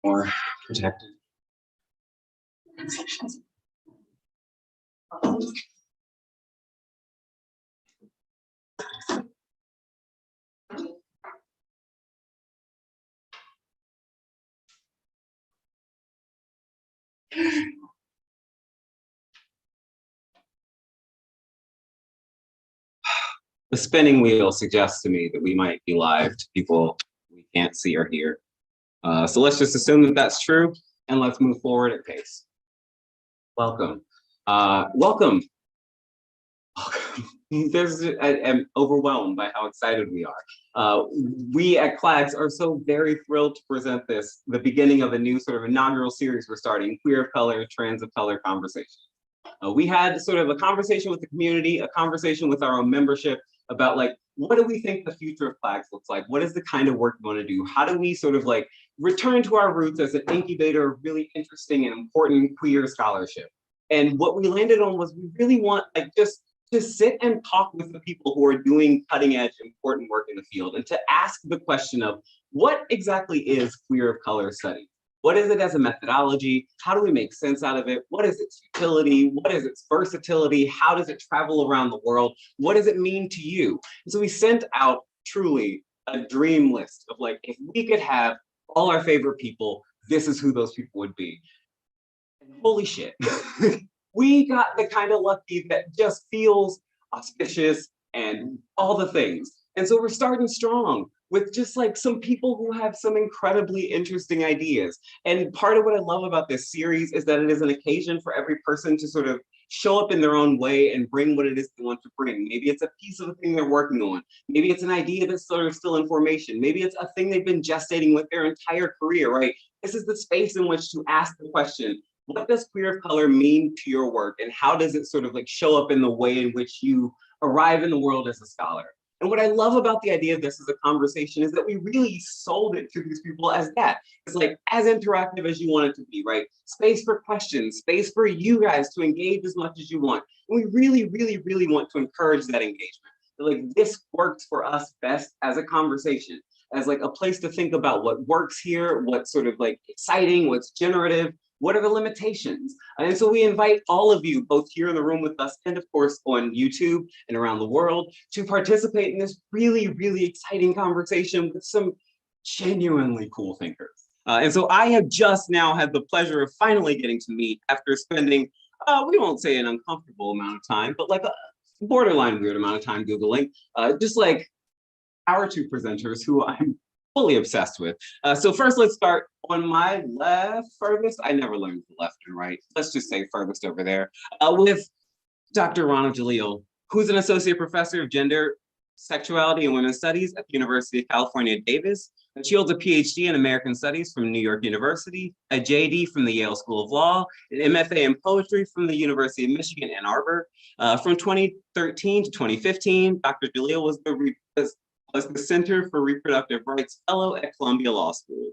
more protected. The spinning wheel suggests to me that we might be live to people we can't see or hear. So let's just assume that that's true, and let's move forward at pace. Welcome. Welcome. I'm overwhelmed by how excited we are. We at CLAGS are so very thrilled to present this, the beginning of a new sort of inaugural series we're starting, Queer of Color, Trans of Color Conversation. We had sort of a conversation with the community, a conversation with our own membership about like, what do we think the future of CLAGS looks like? What is the kind of work we want to do? How do we sort of like return to our roots as an incubator of really interesting and important queer scholarship? And what we landed on was we really want like just to sit and talk with the people who are doing cutting edge important work in the field and to ask the question of what exactly is queer of color study? What is it as a methodology? How do we make sense out of it? What is its utility? What is its versatility? How does it travel around the world? What does it mean to you? And so we sent out truly a dream list of like, if we could have all our favorite people, this is who those people would be. And holy shit, we got the kind of lucky that just feels auspicious and all the things. And so we're starting strong with just like some people who have some incredibly interesting ideas. And part of what I love about this series is that it is an occasion for every person to sort of show up in their own way and bring what it is they want to bring. Maybe it's a piece of the thing they're working on. Maybe it's an idea that's sort of still in formation. Maybe it's a thing they've been gestating with their entire career, right? This is the space in which to ask the question, what does queer of color mean to your work? And how does it sort of like show up in the way in which you arrive in the world as a scholar? And what I love about the idea of this as a conversation is that we really sold it to these people as that. It's like as interactive as you want it to be, right? Space for questions, space for you guys to engage as much as you want. And we really, really, really want to encourage that engagement. Like this works for us best as a conversation, as like a place to think about what works here, what's sort of like exciting, what's generative, what are the limitations? And so we invite all of you, both here in the room with us and of course on YouTube and around the world, to participate in this really, really exciting conversation with some genuinely cool thinkers. And so I have just now had the pleasure of finally getting to meet after spending, we won't say an uncomfortable amount of time, but like a borderline weird amount of time Googling, just like our two presenters who I'm fully obsessed with. So first, let's start on my left furthest. I never learned the left and right. Let's just say furthest over there with Dr. Rana Jalil, who's an associate professor of gender, sexuality, and women's studies at the University of California, Davis. And she holds a PhD in American Studies from New York University, a JD from the Yale School of Law, an MFA in poetry from the University of Michigan, Ann Arbor. From 2013 to 2015, Dr. Jalil was the Center for Reproductive Rights Fellow at Columbia Law School.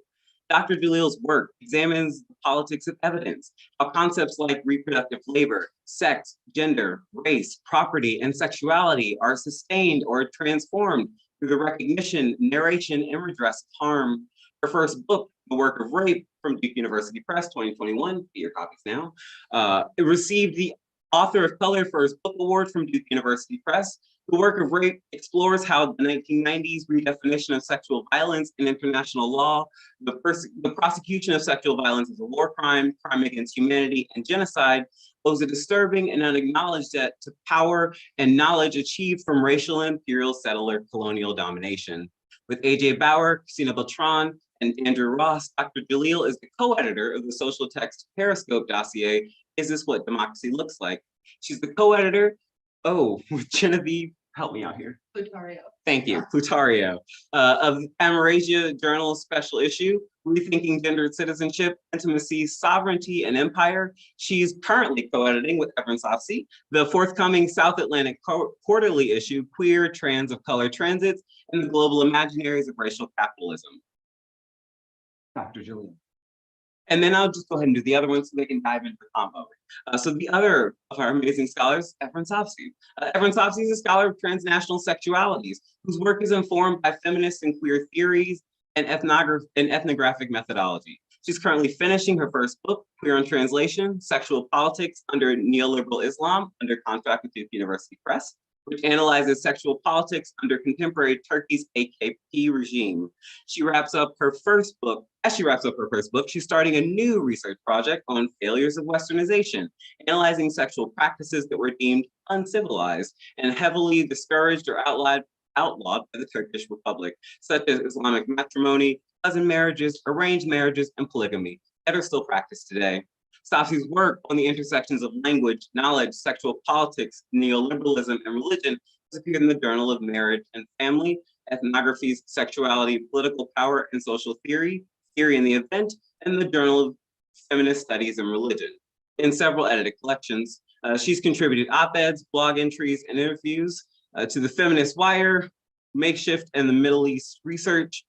Dr. Jalil's work examines the politics of evidence, how concepts like reproductive labor, sex, gender, race, property, and sexuality are sustained or transformed through the recognition, narration, and redress of harm. Her first book, The Work of Rape, from Duke University Press, 2021, get your copies now. It received the Author of Color First Book Award from Duke University Press. The Work of Rape explores how the 1990s redefinition of sexual violence in international law, the prosecution of sexual violence as a war crime, crime against humanity, and genocide, owes a disturbing and unacknowledged debt to power and knowledge achieved from racial and imperial settler colonial domination. With AJ Bauer, Christina Beltran, and Andrew Ross, Dr. Jalil is the co-editor of the social text Periscope dossier, Is This What Democracy Looks Like? She's the co-editor, with Genevieve, help me out here. Plutario. Thank you, Plutario, of Amerasia Journal's special issue, Rethinking Gendered Citizenship, Intimacy, Sovereignty, and Empire. She's currently co-editing with Evan Sofsey the forthcoming South Atlantic quarterly issue, Queer, Trans of Color Transits, and the Global Imaginaries of Racial Capitalism. Dr. Jalil. And then I'll just go ahead and do the other one so they can dive into the combo. So the other of our amazing scholars, Evan Sofsey. Evan Sofsey is a scholar of transnational sexualities whose work is informed by feminist and queer theories, and ethnographic methodology. She's currently finishing her first book, Queer on Translation, Sexual Politics Under Neoliberal Islam, under contract with Duke University Press, which analyzes sexual politics under contemporary Turkey's AKP regime. As she wraps up her first book, she's starting a new research project on failures of Westernization, analyzing sexual practices that were deemed uncivilized and heavily discouraged or outlawed by the Turkish Republic, such as Islamic matrimony, cousin marriages, arranged marriages, and polygamy, that are still practiced today. Stasi's work on the intersections of language, knowledge, sexual politics, neoliberalism, and religion has appeared in the Journal of Marriage and Family, Ethnographies, Sexuality, Political Power, and Social Theory, Theory in the Event, and the Journal of Feminist Studies and Religion. In several edited collections, she's contributed op-eds, blog entries, and interviews to the Feminist Wire, Makeshift, and the Middle East Research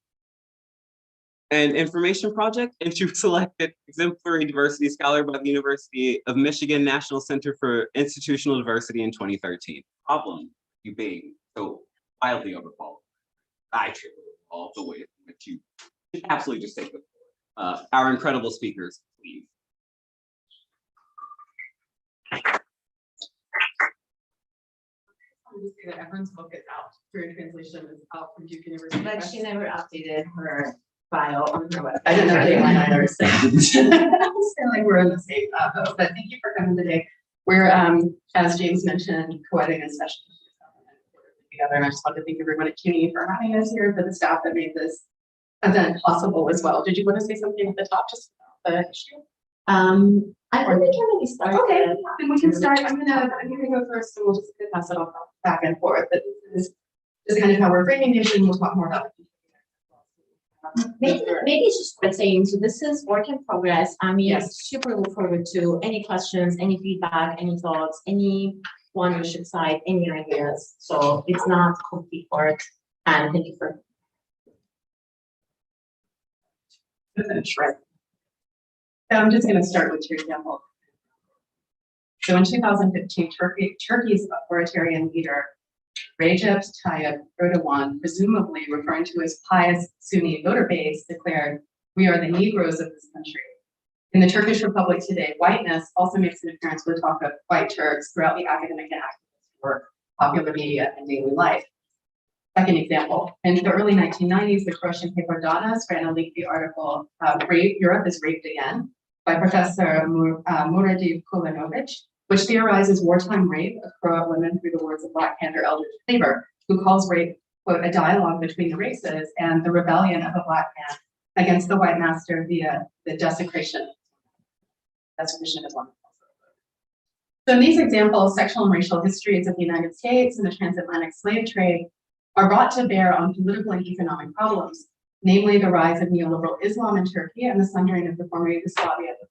and Information Project, and she was selected Exemplary Diversity Scholar by the University of Michigan National Center for Institutional Diversity in 2013. Problem, you being so wildly overqualified. I triple all the way, but you should absolutely just take the floor. Our incredible speakers, please. Just say that everyone's book is out. Queer Translation is out from Duke University. But she never updated her bio on her website. I didn't update mine either, so I like we're in the same boat. But thank you for coming today. We're, as James mentioned, co-editing a session together, and I just want to thank everyone at CUNY for having us here, for the staff that made this event possible as well. Did you want to say something at the top just about the issue? I think we can maybe start. Okay, then we can start. I'm gonna go first, and we'll just pass it off back and forth. But this is kind of how we're framing the issue, and we'll talk more about it. Maybe it's just worth saying, so this is work in progress. I mean, Yes. super look forward to any questions, any feedback, any thoughts, any one we should cite, any ideas. So it's not complete work. And thank you for. Right. So I'm just going to start with your example. So in 2015, Turkey's authoritarian leader, Recep Tayyip Erdogan, presumably referring to his pious Sunni voter base, declared, "We are the Negroes of this country." In the Turkish Republic today, whiteness also makes an appearance with talk of white Turks throughout the academic and activist work, popular media, and daily life. Second example, in the early 1990s, the Croatian paper Danas ran a lengthy article, Europe is Raped Again, by Professor Muradiv Kulinovic, which theorizes wartime rape of Croat women through the words of Black Panther Eldridge Cleaver, who calls rape, quote, a dialogue between the races and the rebellion of a Black man against the white master via the desecration. Desecration is one. So in these examples, sexual and racial histories of the United States and the transatlantic slave trade are brought to bear on political and economic problems, namely the rise of neoliberal Islam in Turkey and the sundering of the former Yugoslavia at the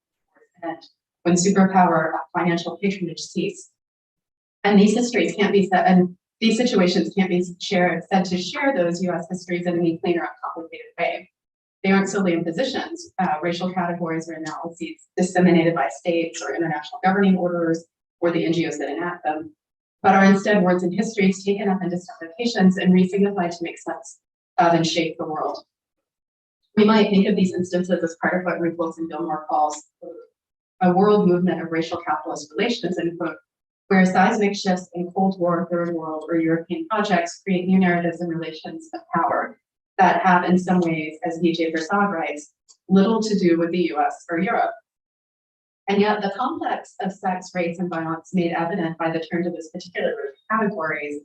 war's end, when superpower financial patronage ceased. And these histories can't be said, and these situations can't be said to share those US histories in any clean or uncomplicated way. They aren't solely impositions, racial categories or analyses disseminated by states or international governing orders or the NGOs that enact them, but are instead words and histories taken up into applications and re-signified to make sense of and shape the world. We might think of these instances as part of what Ruth Wilson Gilmore calls a world movement of racial capitalist relations, end quote, where seismic shifts in Cold War, Third World, or European projects create new narratives and relations of power that have, in some ways, as Vijay Prasad writes, little to do with the US or Europe. And yet the complex of sex, race, and violence made evident by the turn to those particular categories,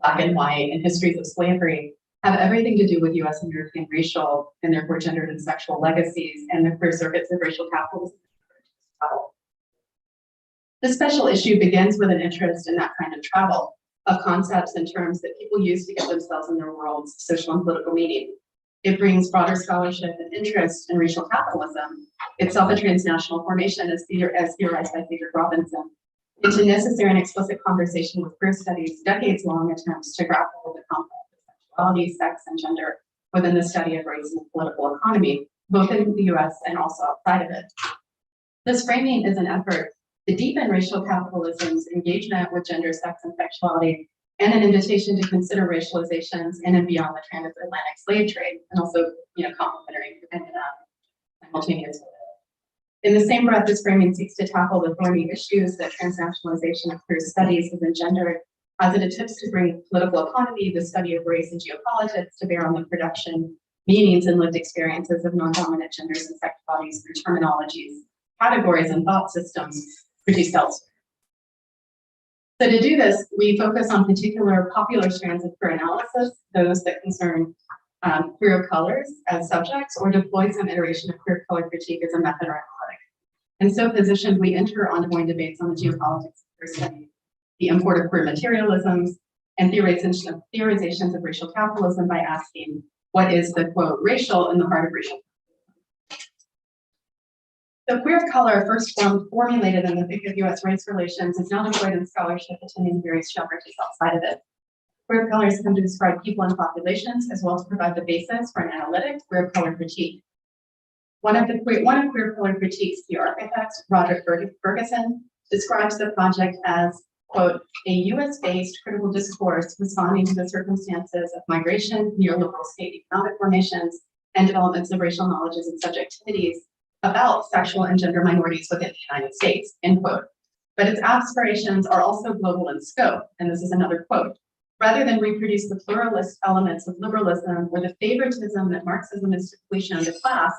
Black and white, and histories of slavery, have everything to do with US and European racial and therefore gendered and sexual legacies and the queer circuits of racial capitalism. This special issue begins with an interest in that kind of travel, of concepts and terms that people use to get themselves in their world's social and political meaning. It brings broader scholarship and interest in racial capitalism, itself a transnational formation as theorized by Cedric Robinson, into necessary and explicit conversation with queer studies' decades-long attempts to grapple with the complex of sexuality, sex, and gender within the study of race and political economy, both in the US and also outside of it. This framing is an effort to deepen racial capitalism's engagement with gender, sex, and sexuality and an invitation to consider racializations in and beyond the transatlantic slave trade, and also, complementary and simultaneous with it. In the same breath, this framing seeks to tackle the thorny issues that transnationalization of queer studies has engendered, as it attempts to bring political economy, the study of race and geopolitics, to bear on the production, meanings, and lived experiences of non-dominant genders and sexualities through terminologies, categories, and thought systems produced elsewhere. So to do this, we focus on particular popular strands of queer analysis, those that concern queer colors as subjects, or deploy some iteration of queer color critique as a method or analytic. And so positioned, we enter ongoing debates on the geopolitics of queer study, the import of queer materialisms, and theorizations of racial capitalism by asking, what is the, quote, racial in the heart of racial? So queer color, first formulated in the thick of US race relations, is now deployed in scholarship attending various geographies outside of it. Queer colors come to describe people and populations, as well as provide the basis for an analytic queer color critique. One of queer color critiques, the architect, Roger Ferguson, describes the project as, quote, a US-based critical discourse responding to the circumstances of migration, neoliberal state economic formations, and developments of racial knowledges and subjectivities about sexual and gender minorities within the United States, end quote. But its aspirations are also global in scope, and this is another quote. Rather than reproduce the pluralist elements of liberalism or the favoritism that Marxism is typically shown to class,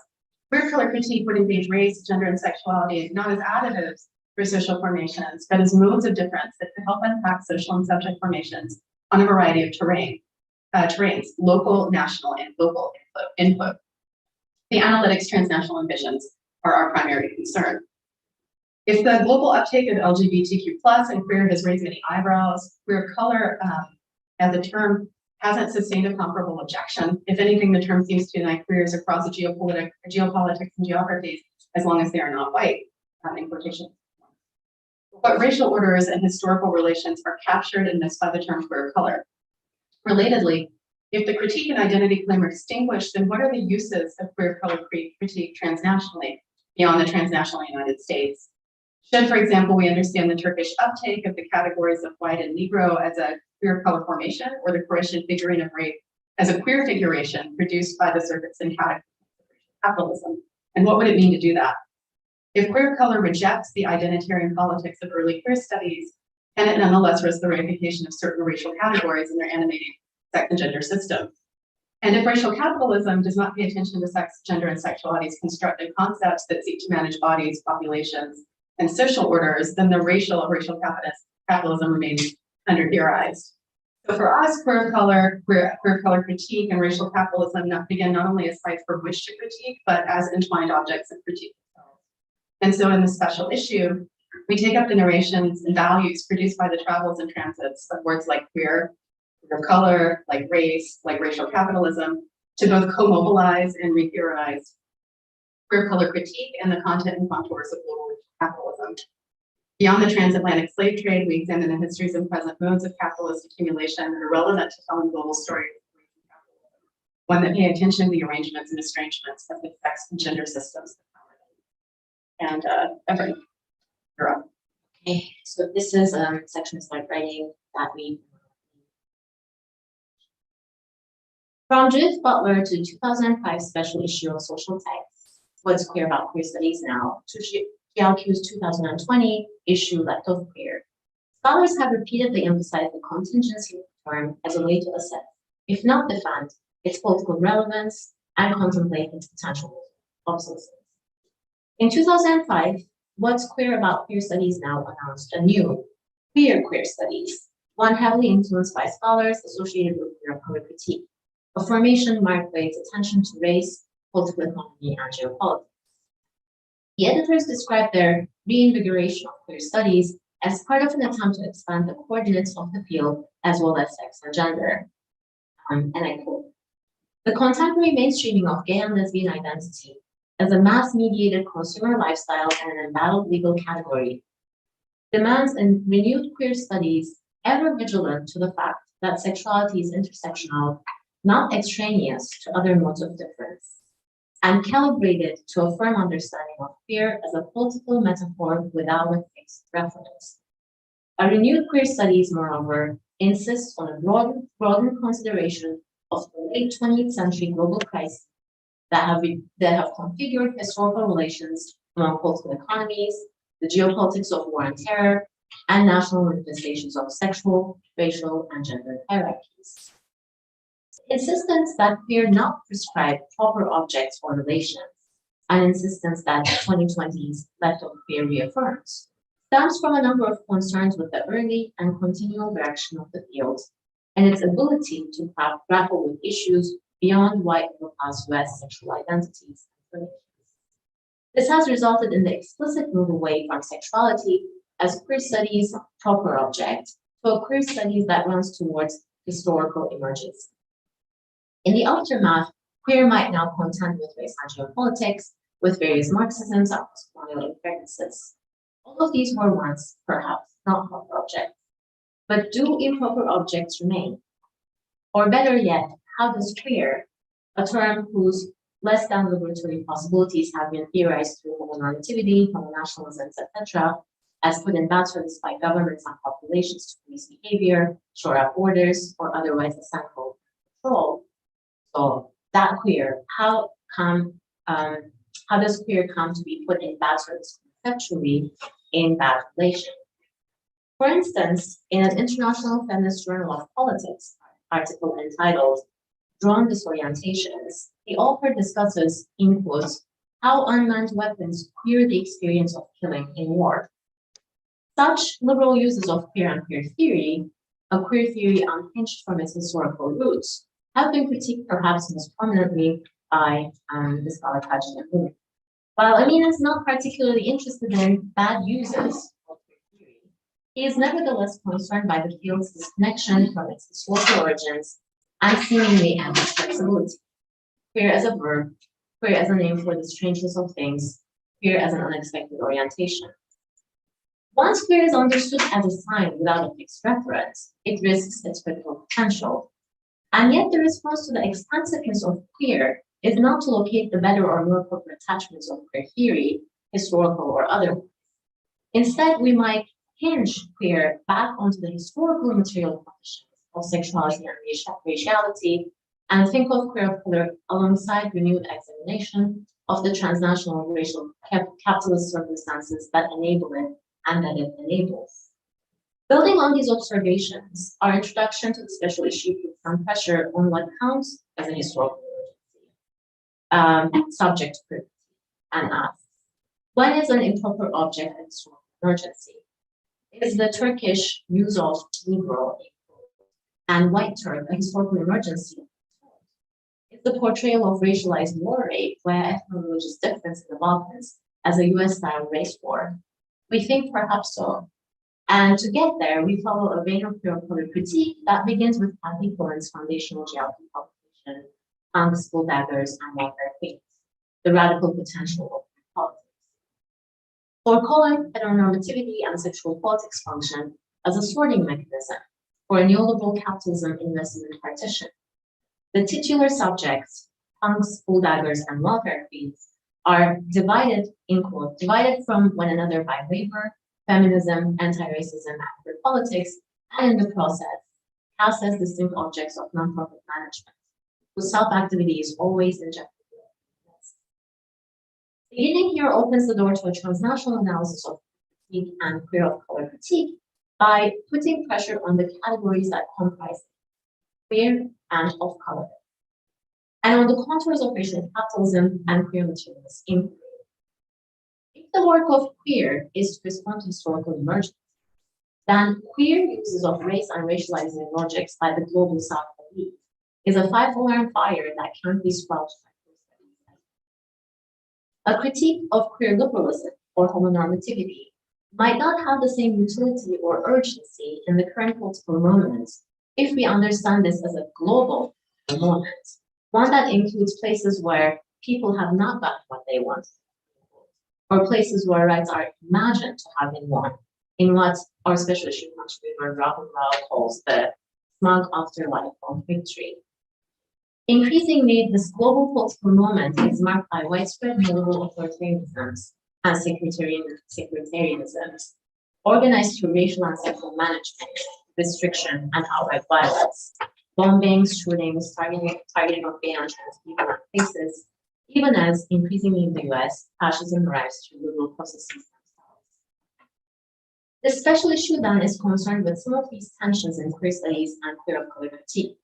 queer color critique would engage race, gender, and sexuality not as additives for social formations, but as modes of difference that could help unpack social and subject formations on a variety of terrains, local, national, and global input. The analytics transnational ambitions are our primary concern. If the global uptake of LGBTQ+ and queer has raised many eyebrows, queer color as a term hasn't sustained a comparable objection. If anything, the term seems to unite queers across geopolitics and geographies, as long as they are not white, in quotation. What racial orders and historical relations are captured and missed by the term queer color? Relatedly, if the critique and identity claim are distinguished, then what are the uses of queer color critique transnationally, beyond the transnational United States? Should, for example, we understand the Turkish uptake of the categories of white and Negro as a queer color formation, or the Croatian figurine of rape as a queer figuration produced by the circuits and categories of capitalism? And what would it mean to do that? If queer color rejects the identitarian politics of early queer studies, can it nonetheless risk the reification of certain racial categories in their animating sex and gender system? And if racial capitalism does not pay attention to sex, gender, and sexuality's constructed concepts that seek to manage bodies, populations, and social orders, then the racial of racial capitalism remains under-theorized. So for us, queer color critique and racial capitalism begin not only as sites for which to critique, but as entwined objects of critique. And so in this special issue, we take up the narrations and values produced by the travels and transits of words like queer, queer color, like race, like racial capitalism, to both co-mobilize and re-theorize queer color critique and the content and contours of global capitalism. Beyond the transatlantic slave trade, we examine the histories and present modes of capitalist accumulation that are relevant to telling global stories of race and capitalism, one that pay attention to the arrangements and estrangements of the sex and gender systems. And Evan, you're up. Okay, so this is a section of slide writing that we from Judith Butler to 2005 special issue of Social Text, What's Queer About Queer Studies Now, to GLQ's 2020 issue Left of Queer. Scholars have repeatedly emphasized the contingency of the term as a way to assess, if not defend, its political relevance and contemplate its potential obsolescence. In 2005, What's Queer About Queer Studies Now announced a new queer studies, one heavily influenced by scholars associated with queer color critique, a formation marked by its attention to race, political economy, and geopolitics. The editors described their reinvigoration of queer studies as part of an attempt to expand the coordinates of the field as well as sex and gender. And I quote, "The contemporary mainstreaming of gay and lesbian identity as a mass-mediated consumer lifestyle and an embattled legal category demands in renewed queer studies ever vigilant to the fact that sexuality is intersectional, not extraneous to other modes of difference, and calibrated to a firm understanding of queer as a political metaphor without a fixed reference. A renewed queer studies, moreover, insists on a broader consideration of the late 20th century global crises that have configured historical relations among political economies, the geopolitics of war and terror, and national manifestations of sexual, racial, and gender hierarchies. The insistence that queer not prescribe proper objects or relations, an insistence that the 2020s left of queer reaffirms, stems from a number of concerns with the early and continual direction of the field and its ability to grapple with issues beyond white middle-class US sexual identities and relations. This has resulted in the explicit move away from sexuality as queer studies proper object to a queer studies that runs towards historical emergence. In the aftermath, queer might now contend with race and geopolitics, with various Marxisms and postcolonial inferences. All of these were once, perhaps, not proper objects. But do improper objects remain? Or better yet, how does queer, a term whose less than liberatory possibilities have been theorized through homonormativity, homonationalisms, etc., as put in bad service by governments and populations to police behavior, shore up borders, or otherwise assemble control. So that queer, how does queer come to be put in bad service conceptually in bad relation? For instance, in an International Feminist Journal of Politics article entitled Drawn Disorientations, the author discusses, in quotes, how unmanned weapons queer the experience of killing in war. Such liberal uses of queer and queer theory, a queer theory unhinged from its historical roots, have been critiqued perhaps most prominently by the scholar Paget and Bloom. While Amin is not particularly interested in bad uses of queer theory, he is nevertheless concerned by the field's disconnection from its historical origins and seemingly endless flexibility. Queer as a verb, queer as a name for the strangeness of things, queer as an unexpected orientation. Once queer is understood as a sign without a fixed reference, it risks its critical potential. And yet the response to the expansiveness of queer is not to locate the better or more proper attachments of queer theory, historical or otherwise. Instead, we might hinge queer back onto the historical material conditions of sexuality and raciality, and think of queer of color alongside renewed examination of the transnational racial capitalist circumstances that enable it and that it enables. Building on these observations, our introduction to the special issue puts some pressure on what counts as a historical emergency, subject to privacy, and asks, when is an improper object a historical emergency? Is the Turkish use of liberal and white term a historical emergency? Is the portrayal of racialized war rape via ethno-religious difference in the Balkans as a US-style race war? We think perhaps so. And to get there, we follow a vein of queer color critique that begins with Kathy Cohen's foundational geography publication, Punks, Bull Daggers, and Welfare Queens, the radical potential of politics. For Cohen, heteronormativity and sexual politics function as a sorting mechanism for a neoliberal capitalism invested in partition. The titular subjects, punks, bull daggers, and welfare queens, are divided, in quote, divided from one another by labor, feminism, anti-racism, and queer politics, and in the process, cast as distinct objects of nonprofit management, whose self-activity is always injected with this. Beginning here opens the door to a transnational analysis of critique and queer of color critique by putting pressure on the categories that comprise queer and of color, and on the contours of racial capitalism and queer materialist inquiry. If the work of queer is to respond to historical emergence, then queer uses of race and racializing logics by the global South elite is a five-alarm fire that can't be squelched by a critique of queer liberalism or homonormativity might not have the same utility or urgency in the current political moment if we understand this as a global moment, one that includes places where people have not gotten what they want, or places where rights are imagined to have been won, in what our special issue contributor Rahul Rao calls the smug afterlife of victory. Increasingly, this global political moment is marked by widespread neoliberal authoritarianisms and sectarianisms, organized through racial and sexual management, restriction, and outright violence. Bombings, shootings, targeting of gay and trans people in places, even as increasingly in the US, fascism arrives through liberal processes themselves. The special issue then is concerned with some of these tensions in queer studies and queer of color critique.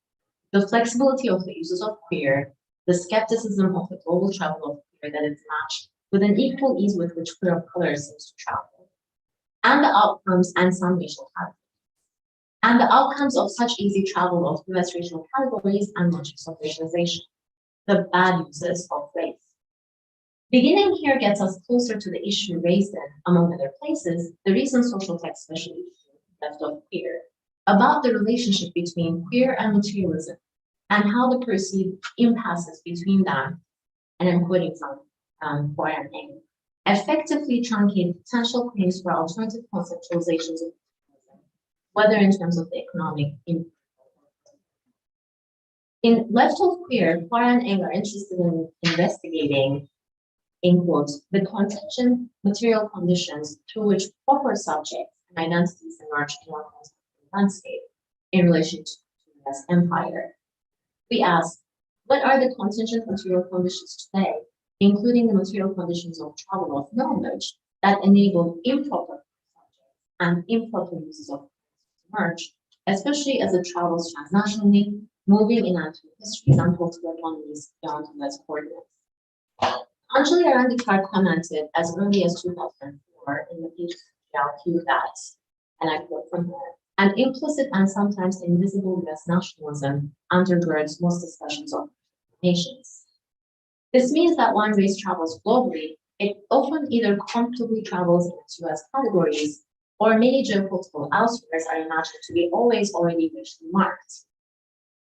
The flexibility of the uses of queer, the skepticism of the global travel of queer that is matched with an equal ease with which queer of color seems to travel, and the outcomes and some racial categories, and the outcomes of such easy travel of US racial categories and logics of racialization, the bad uses of race. Beginning here gets us closer to the issue raised in, among other places, the recent social text special issue, Left of Queer, about the relationship between queer and materialism, and how the perceived impasses between them, and I'm quoting from Poirier, effectively truncate potential claims for alternative conceptualizations of materialism, whether in terms of the economic impact. In Left of Queer, Poirier and Eng are interested in investigating, in quotes, the contingent material conditions through which proper subjects and identities emerge in our contemporary landscape in relation to the US empire. We ask, what are the contingent material conditions today, including the material conditions of travel of knowledge that enable improper subjects and improper uses of emerge, especially as it travels transnationally, moving in our histories and political economies beyond US coordinates. Anjali Arandikar commented as early as 2004 in the piece CLAGS that, and I quote from her, an implicit and sometimes invisible US nationalism undergirds most discussions of nations. This means that when race travels globally, it often either comfortably travels in its US categories, or many geopolitical elsewheres are imagined to be always already racially marked,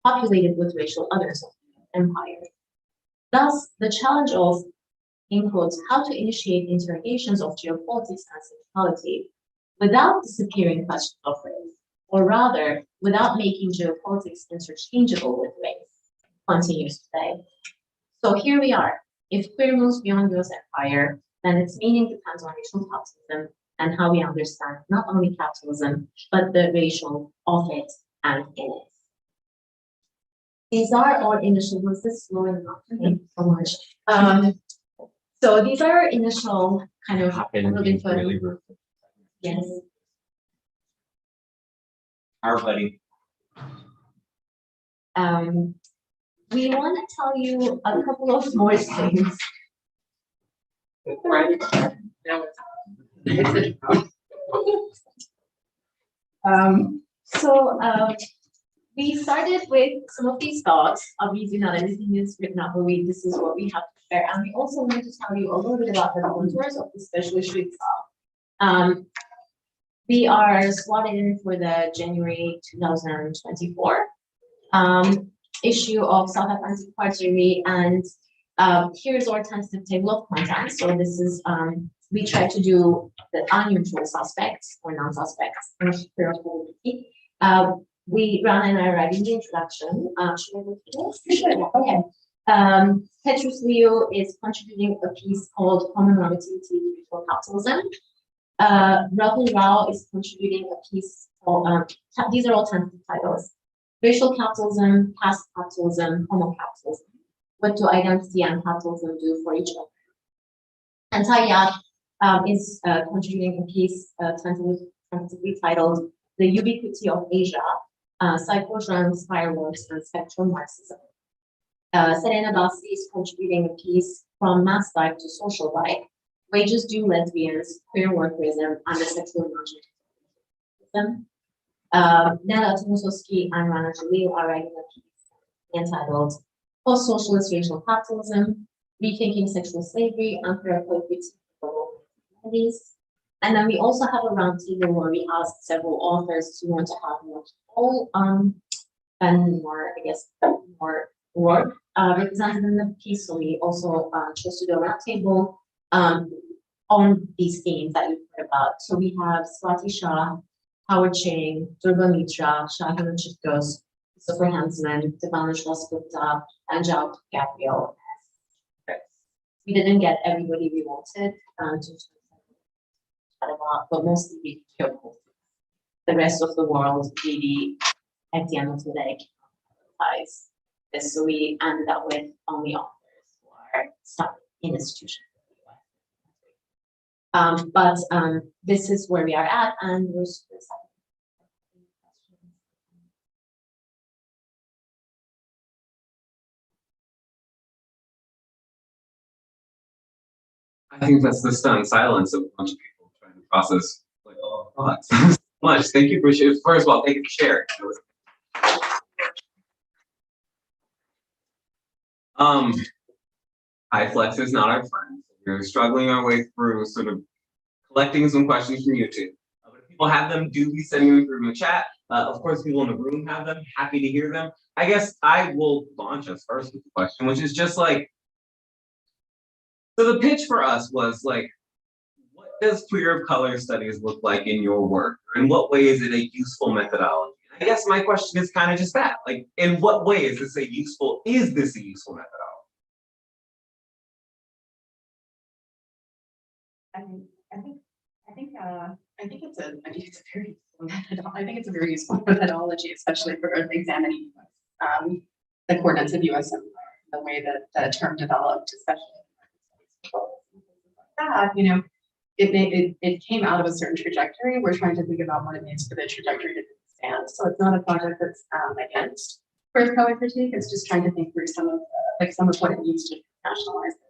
populated with racial others of the empire. Thus, the challenge of, in quotes, how to initiate interrogations of geopolitics and sexuality without disappearing questions of race, or rather, without making geopolitics interchangeable with race, continues today. So here we are. If queer moves beyond US empire, then its meaning depends on racial capitalism and how we understand not only capitalism, but the racial of it and in it. These are our initial, was this slow enough? Thank you so much. So these are our initial kind of Really, yes. our buddy. We want to tell you a couple of more things. We started with some of these thoughts. Obviously, not everything is written up, but this is what we have to share. And we also want to tell you a little bit about the contours of the special issue itself. We are slotted in for the January 2024 issue of South Atlantic Quarterly, and here's our tentative table of contents. So this is we try to do the unusual suspects or non-suspects. We ran and I read in the introduction. Should I go through this? Sure. Okay. Petrus Leo is contributing a piece called Common Relativity to Racial Capitalism. Rahul Rao is contributing a piece called, these are all tentative titles. Racial Capitalism, Past Capitalism, Homo Capitalism. What do identity and capitalism do for each other? And Tayyad is contributing a piece tentatively titled The Ubiquity of Asia, Psychodrams, Fireworks, and Spectral Marxism. Serena Bassi is contributing a piece From Mass Life to Social Life, Wages Due Lesbians, Queer Workerism, and the Sexual Imagination. Nella Tomosowski and Rana Jalil are writing a piece entitled Post-Socialist Racial Capitalism, Rethinking Sexual Slavery, and Therapeutic Communities. And then we also have a roundtable where we asked several authors who want to have more people and more, I guess, more work represented in the piece. So we also chose to do a roundtable on these themes that you've heard about. So we have Swati Shah, Howard Chang, Durga Mitra, Shahid Chittos, Christopher Hansman, Devanesh Gupta, and Jao Gabriel. We didn't get everybody we wanted to chat about, but mostly we the rest of the world really, at the end of the day, applies this. So we ended up with only authors who are stuck in institutions. But this is where we are at, and we're super excited. I think that's the stunned silence of a bunch of people trying to process like all thoughts. So much. Thank you for sharing. First of all, thank you for sharing. iFlex is not our friend. We're struggling our way through sort of collecting some questions from YouTube. But if people have them, do be sending them through in the chat. Of course, people in the room have them. Happy to hear them. I guess I will launch us first with the question, which is just like, so the pitch for us was like, what does queer of color studies look like in your work? Or in what way is it a useful methodology? I guess my question is kind of just that. Like, in what way is this a useful methodology? I think it's a very useful I think it's a very useful methodology, especially for examining the coordinates of U.S. empire, the way that the term developed, especially that, you know, it came out of a certain trajectory. We're trying to think about what it means for the trajectory to stand. So it's not a project that's against queer color critique. It's just trying to think through some of what it means to nationalize it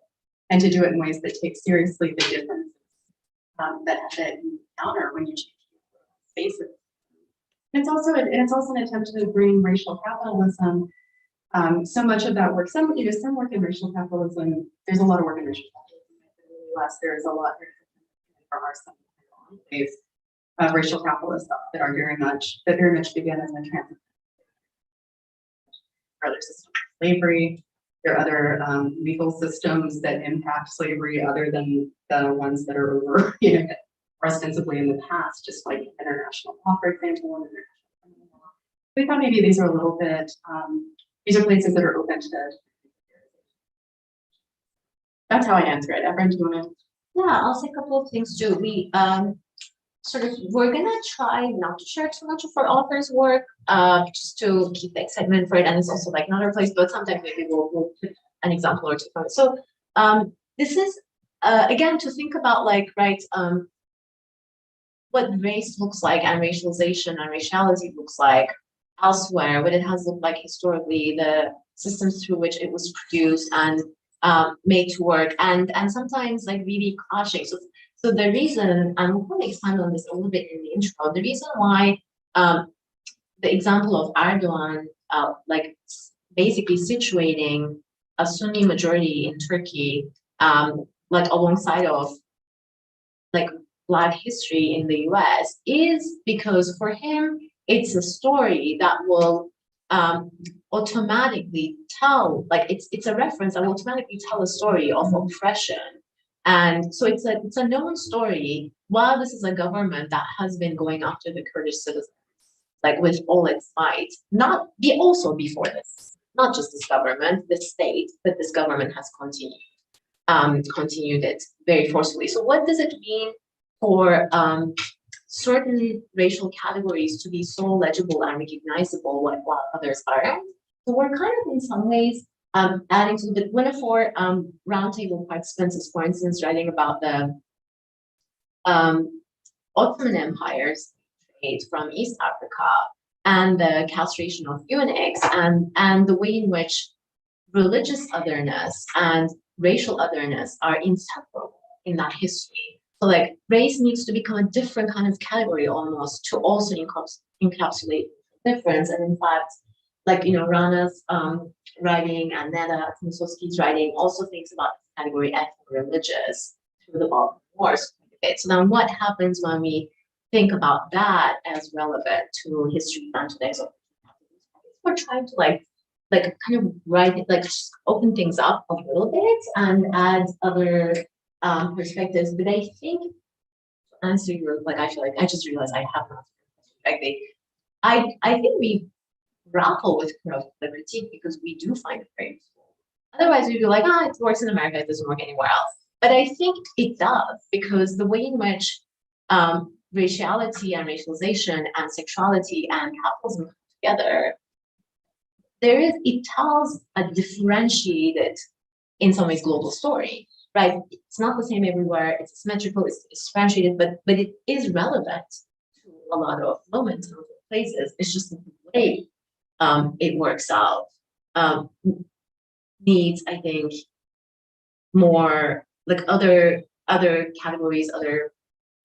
and to do it in ways that take seriously the differences that you encounter when you change spaces. And it's also an attempt to bring racial capitalism. So much of that work, some work in racial capitalism. There's a lot of work in racial capitalism in the U.S. There is a lot. There are some ways of racial capitalism that very much begin in the transit. Other systems of slavery. There are other legal systems that impact slavery other than the ones that are over, you know, ostensibly in the past, just like international law, for example. We thought maybe these are a little bit, these are places that are open to. That's how I answer it. Erin, do you want to? Yeah, I'll say a couple of things too. We we're gonna try not to share too much of our author's work, just to keep the excitement for it. And it's also like another place, but sometimes maybe we'll put an example or two from it. So this is again to think about like, right, what race looks like and racialization and raciality looks like elsewhere, what it has looked like historically, the systems through which it was produced and made to work, and sometimes like really clashing. So the reason, and we'll probably expand on this a little bit in the intro, the reason why the example of Erdogan, like basically situating a Sunni majority in Turkey, like alongside of like Black history in the US, is because for him, it's a story that will automatically tell, like it's a reference that will automatically tell a story of oppression. And so it's a known story, while this is a government that has been going after the Kurdish citizens, like with all its might, also before this, not just this government, the state, but this government has continued it very forcefully. So what does it mean for certain racial categories to be so legible and recognizable while others aren't? So we're kind of in some ways adding to the one of our roundtable participants is, for instance, writing about the Ottoman Empire's trade from East Africa and the castration of eunuchs, and the way in which religious otherness and racial otherness are inseparable in that history. So like race needs to become a different kind of category almost to also encapsulate difference. And in fact, like, you know, Rana's writing and Neda Timosowski's writing also thinks about the category ethno-religious through the Balkan Wars. Okay, so then what happens when we think about that as relevant to history and today? So we're trying to like kind of write it, like just open things up a little bit and add other perspectives. But I think to answer your, like, I feel like I just realized I have not. I think we grapple with the critique because we do find it very useful. Otherwise, we'd be like, it works in America, it doesn't work anywhere else. But I think it does, because the way in which raciality and racialization and sexuality and capitalism come together, it tells a differentiated, in some ways, global story, right? It's not the same everywhere, it's symmetrical, it's differentiated, but it is relevant to a lot of moments and places. It's just the way it works out needs, I think, more like other categories, other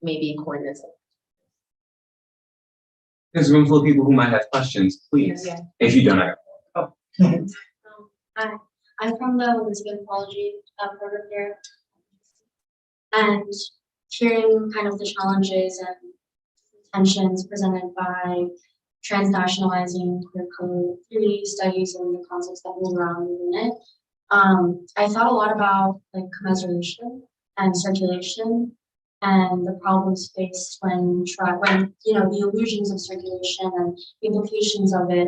maybe coordinates. There's a room full of people who might have questions, please. Yeah. If you don't have. I'm from the Elizabeth Apology program here, and hearing kind of the challenges and tensions presented by transnationalizing critical theory studies and the concepts that move around within it. I thought a lot about like commemoration and circulation and the problems faced when the illusions of circulation and the implications of it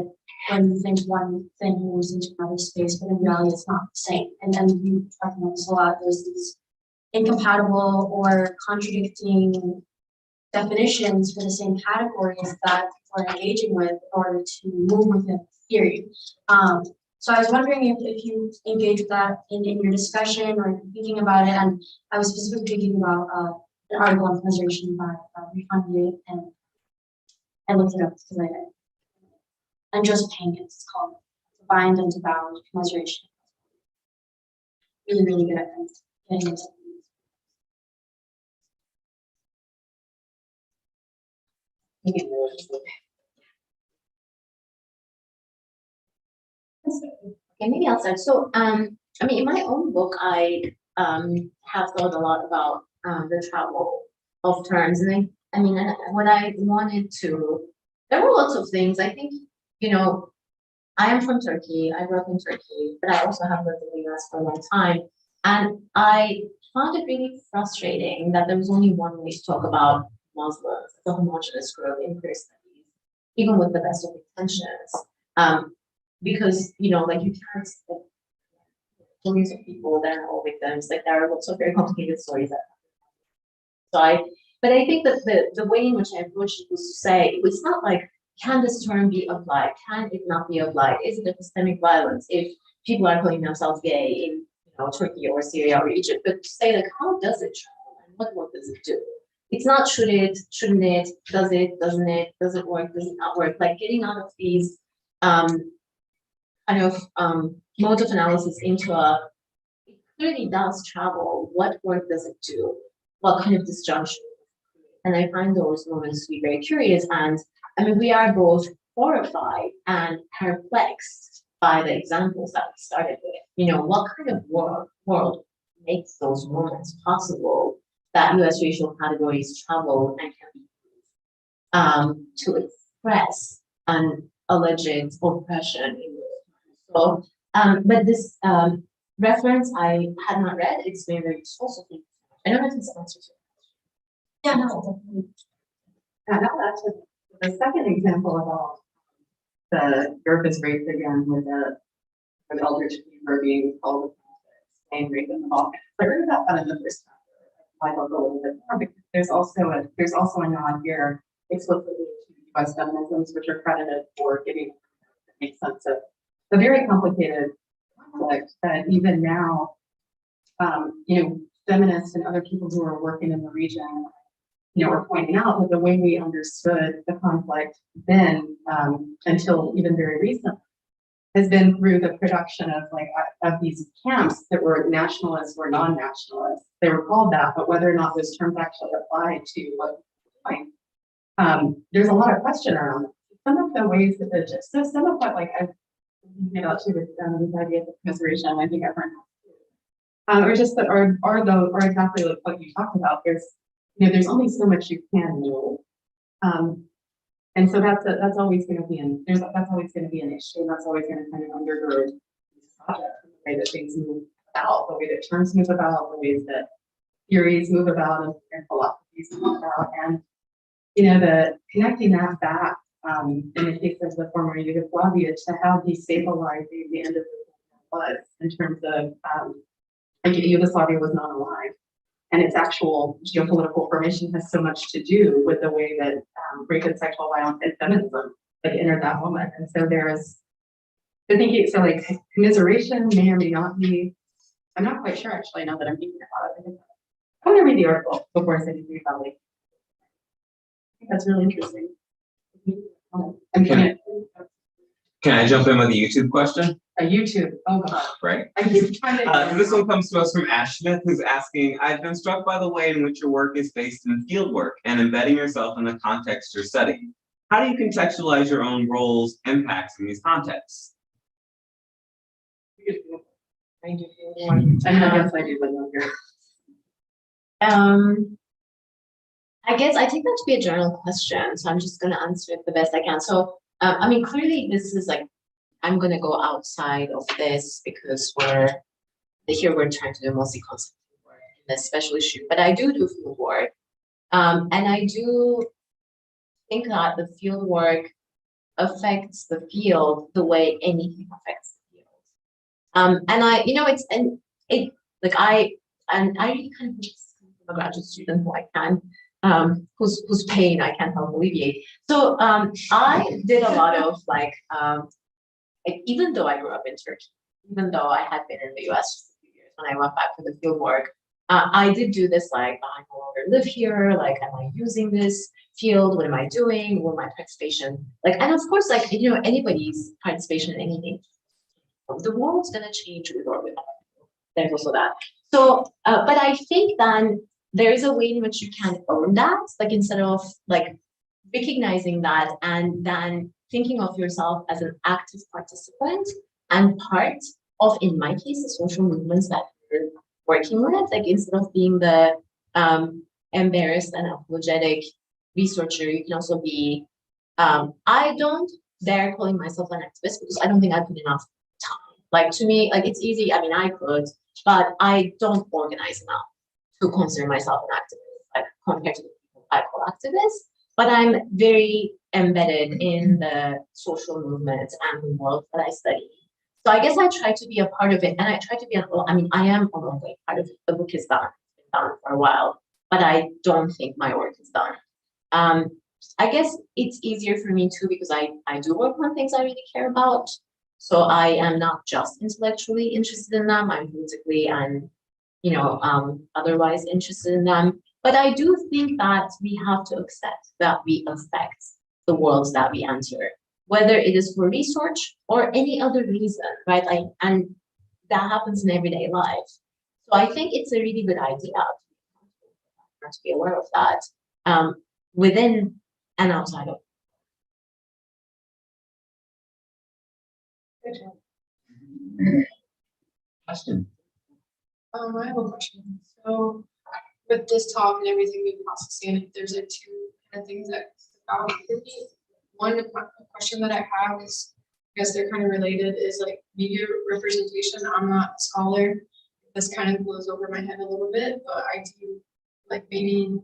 when you think one thing moves into another space, but in reality it's not the same. And then you talk about this a lot. There's these incompatible or contradicting definitions for the same categories that people are engaging with in order to move within theory. So I was wondering if you engage with that in your discussion or thinking about it. And I was specifically thinking about an article on commemoration by Refundier, and I looked it up because and Joseph Hankins, it's called To Bind and to Bound Commemoration. Really, really good at getting into Okay, maybe I'll start. So, I mean, in my own book, I have thought a lot about the travel of terms, and what I wanted to. There were lots of things. I think, I am from Turkey. I grew up in Turkey, but I also have lived in the US for a long time, and I found it really frustrating that there was only one way to talk about Muslims, the homogenous group in queer studies, even with the best of intentions. Because, like you can't millions of people that are all victims, like there are lots of very complicated stories that happen. But I think that the way in which I approached it was to say, it's not like, can this term be applied? Can it not be applied? Is it a systemic violence if people are calling themselves gay in Turkey or Syria or Egypt? But to say like, how does it travel and what work does it do? It's not should it, shouldn't it, does it, doesn't it, does it work, does it not work? Like getting out of these modes of analysis into it clearly does travel. What work does it do? What kind of disjunction? And I find those moments to be very curious. And I mean, we are both horrified and perplexed by the examples that we started with. What kind of world makes those moments possible that US racial categories travel and can be used to express an alleged oppression in those times. So, but this reference I had not read. It's very, very useful. So thank you so much. I don't know if this answers your question. Yeah, no, definitely. That's the second example about the Europe is raped again with the Eldridge Fever being called the same rape in the Balkans. I heard about that in the first chapter. I love a little bit more because there's also a nod here explicitly to US feminisms, which are credited for giving make sense of the very complicated conflict that even now, feminists and other people who are working in the region, are pointing out that the way we understood the conflict then, until even very recently, has been through the production of these camps that were nationalists or non-nationalists. They were called that, but whether or not those terms actually apply to what we're doing, there's a lot of question around it. Some of the ways that some of what I've thinking about too with these ideas of commiseration, I think everyone or just that or exactly like what you talked about. There's only so much you can know. And so that's always going to be that's always going to be an issue. That's always going to kind of undergird these projects, the way that things move about, the way that terms move about, the ways that theories move about and philosophies move about. And the connecting that back in the case of the former Yugoslavia to how destabilizing the end of the war was in terms of Yugoslavia was not alive. and its actual geopolitical formation has so much to do with the way that rape and sexual violence and feminism like entered that moment. And so there's, I think so like commiseration may or may not be, I'm not quite sure actually now that I'm thinking about it. I want to read the article before I say anything about it. I think that's really interesting. I'm trying Can I jump in with a YouTube question? a YouTube, oh god. Right. I keep trying to. This one comes to us from Ash Smith, who's asking, I've been struck by the way in which your work is based in field work and embedding yourself in the context you're studying. How do you contextualize your own roles, impacts in these contexts? I guess I do, but not here. I guess I take that to be a general question, so I'm just gonna answer it the best I can. So, I mean, clearly this is like, I'm gonna go outside of this because here we're trying to do mostly concept work in this special issue, but I do field work. And I do think that the field work affects the field the way anything affects the field. And I, you know, like I really kind of a graduate student who I can, whose pain I can help alleviate. So I did a lot of like even though I grew up in Turkey, even though I had been in the US for a few years when I went back for the field work, I did do this like, I no longer live here, like, am I using this field? What am I doing? Will my participation, like, and of course, like, you know, anybody's participation in anything, the world's gonna change with or without. There's also that. So, but I think then there is a way in which you can own that, like instead of like recognizing that and then thinking of yourself as an active participant and part of, in my case, the social movements that you're working with, like instead of being the embarrassed and apologetic researcher, you can also be, I don't dare calling myself an activist because I don't think I put enough time. Like to me, like it's easy, I mean, I could, but I don't organize enough to consider myself an activist, like compared to the people I call activists. But I'm very embedded in the social movements and the world that I study. So I guess I try to be a part of it, and I try to be, I mean, I am a long way part of it. The book is done, it's been done for a while, but I don't think my work is done. I guess it's easier for me too, because I do work on things I really care about. So I am not just intellectually interested in them, I'm politically and, you know, otherwise interested in them. But I do think that we have to accept that we affect the worlds that we enter, whether it is for research or any other reason, right? Like, and that happens in everyday life. So I think it's a really good idea to be aware of that within and outside of. Good job. Question. I have a question. So with this talk and everything we've also seen, there's like two kind of things that stick out for me. One question that I have is, I guess they're kind of related, is like media representation. I'm not a scholar. This kind of blows over my head a little bit, but I do like maybe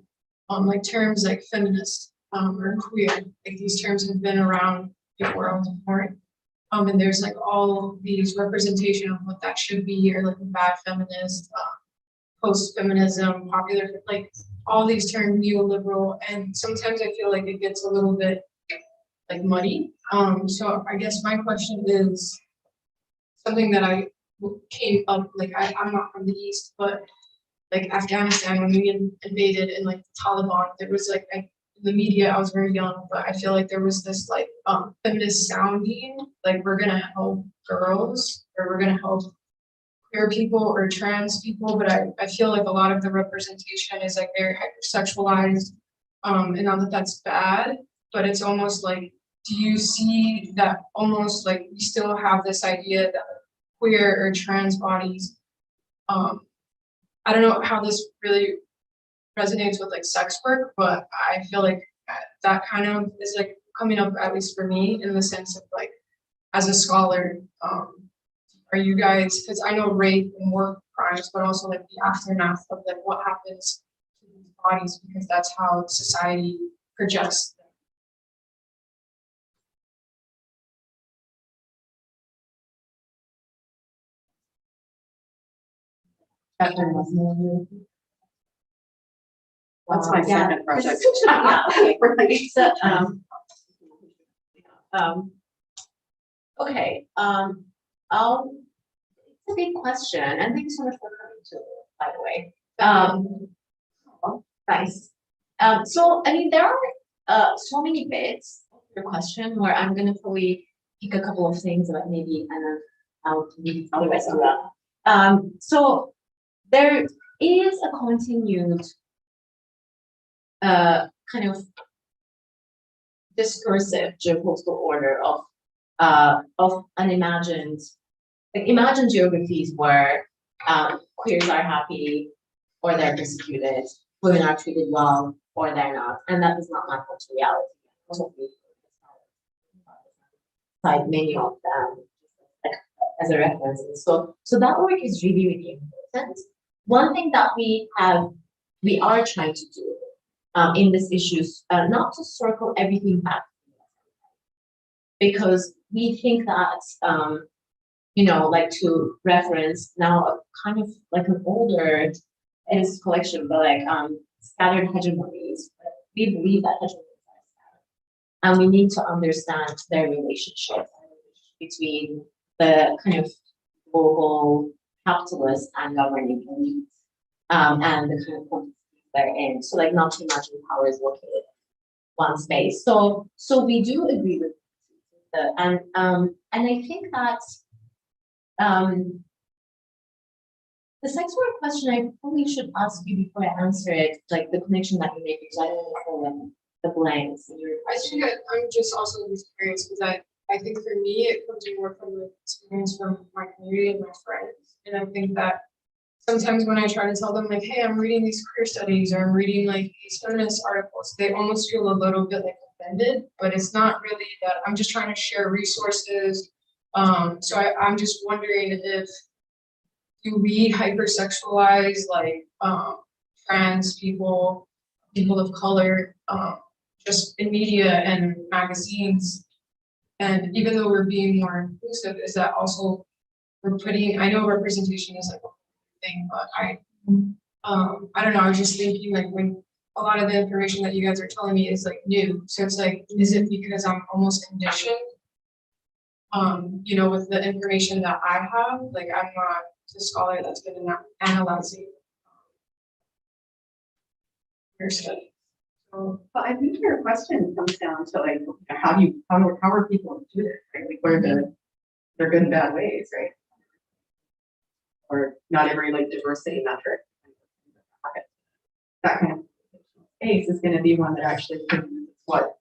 like terms like feminist or queer. Like these terms have been around before I was born. And there's like all these representation of what that should be, or like a bad feminist, post-feminism, popular, like all these terms, neoliberal, and sometimes I feel like it gets a little bit like muddy. So I guess my question is something that I came up, like I'm not from the East, but like Afghanistan, when we invaded, and like the Taliban, there was like, in the media, I was very young, but I feel like there was this like feminist sounding, like we're gonna help girls, or we're gonna help queer people or trans people, but I feel like a lot of the representation is like very hypersexualized, and not that that's bad, but it's almost like, do you see that almost like we still have this idea that queer or trans bodies, I don't know how this really resonates with like sex work, but I feel like that kind of is like coming up, at least for me, in the sense of like, as a scholar, are you guys, because I know rape and war crimes, but also like the aftermath of like what happens to these bodies, because that's how society projects them. That's my Yeah, second project. Yeah, okay. Right. So, okay, it's a big question, and thanks so much for coming to, by the way. Nice. So, I mean, there are, so many bits of your question where I'm gonna probably pick a couple of things that maybe, and then I'll leave the rest of that. So there is a continued, kind of discursive geopolitical order of unimagined, like imagined geographies where queers are happy or they're persecuted, women are treated well or they're not, and that does not match up to reality. Like many of them, like as a reference. So that work is really, really important. One thing that we are trying to do in this issue, not to circle everything back, because we think that, like to reference now a kind of like an older is collection, but like scattered hegemonies. We believe that hegemonies are scattered, and we need to understand their relationship between the kind of global capitalist and governing elites, and the kind of context they're in. So like not to imagine power is located in one space. So we do agree with and I think that the sex work question I probably should ask you before I answer it, like the connection that you make, because I don't know fill in the blanks in your I question. think I'm just also just curious because I think for me it comes more from the experience from my community and my friends. And I think that sometimes when I try to tell them like, hey, I'm reading these queer studies or I'm reading like these feminist articles, they almost feel a little bit like offended, but it's not really that. I'm just trying to share resources. So I'm just wondering if do we hypersexualize like trans people, people of color, just in media and magazines? And even though we're being more inclusive, is that also we're putting, I know representation is like a thing, but I don't know, I was just thinking like when a lot of the information that you guys are telling me is like new. So it's like, is it because I'm almost conditioned? With the information that I have, like I'm not the scholar that's been analyzing your study. So, but I think your question comes down to like, how are people do this, right? Like, what are their good and bad ways, right? Or not every like diversity metric. That kind of space is going to be one that actually produces what,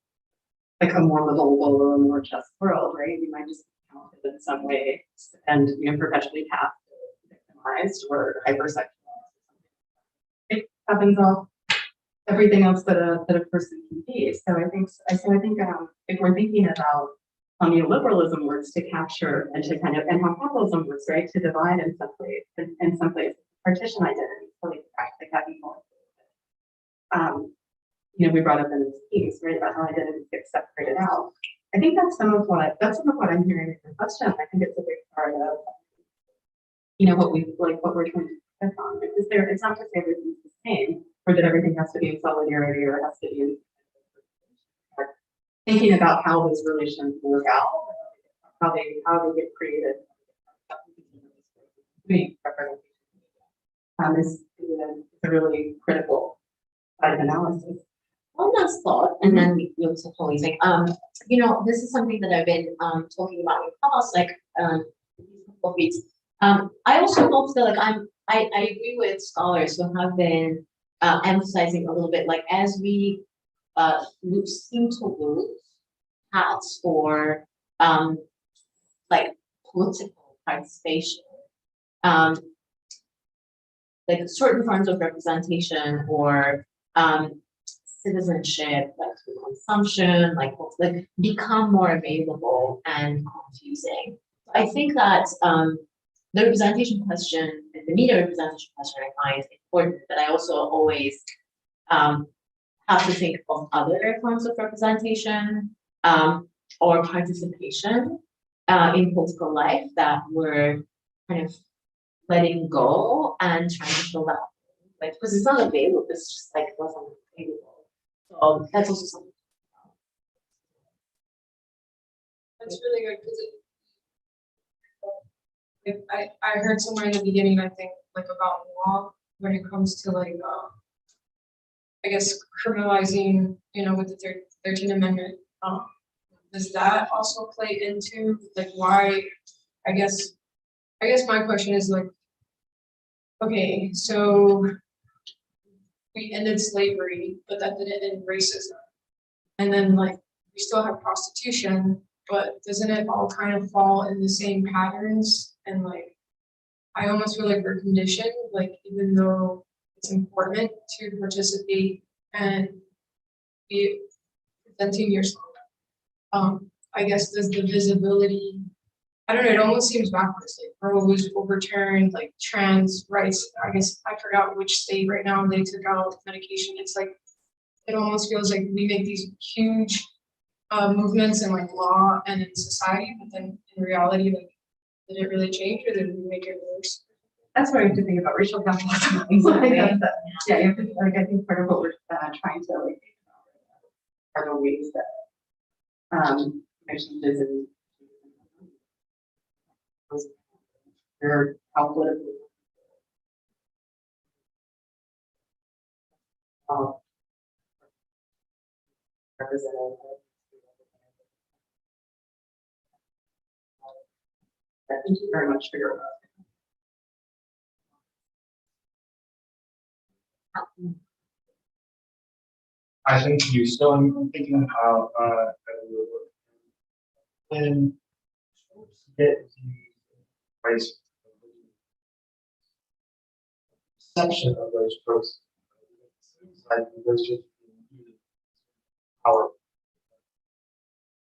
like a more livable or a more just world, right? You might just count it in some way and perpetually cast, victimized or hypersexualized. It happens off everything else that a person can be. So I think if we're thinking about how neoliberalism works to capture and to and how capitalism works, right, to divide in some place, partition identity, so like practically have people. We brought up in this piece, right, about how identity gets separated out. I think that's some of what I'm hearing in your question. I think it's a big part of what we're trying to focus on. Because it's not to say everything's the same, or that everything has to be in solidarity or has to be in thinking about how those relations work out, how they get created. Is a really critical part of analysis. One last thought, and then we'll totally think. This is something that I've been talking about in class, like these couple of weeks. I also hope that I agree with scholars who have been emphasizing a little bit, like as we seem to lose hats for like political participation, like certain forms of representation or citizenship, like through consumption, like become more available and confusing. I think that the representation question, the media representation question, I find important, but I also always have to think of other forms of representation or participation in political life that we're kind of letting go and trying to fill that, like, because it's not available. It's just like wasn't That's also something. That's really good, because I heard somewhere in the beginning, I think, like about law, when it comes to like, I guess criminalizing, with the 13th Amendment, does that also play into like why, I guess my question is like, okay, so we ended slavery, but that didn't end racism. And then like, we still have prostitution, but doesn't it all kind of fall in the same patterns? And like, I almost feel like we're conditioned, like even though it's important to participate and be presenting yourself, I guess does the visibility, I don't know, it almost seems backwards, like Roe was overturned, like trans rights, I guess I forgot which state right now they took out medication. It's like, it almost feels like we make these huge movements in like law and in society, but then in reality, like, did it really change or did we make it worse? That's what I have to think about racial capitalism. Exactly. Yeah, you have to, like, I think part of what we're trying to like are the ways that changes in or how political represented. Thank you very much for your. I think you still, I'm thinking how, when troops get the rights, perception of those tropes, like there's just power.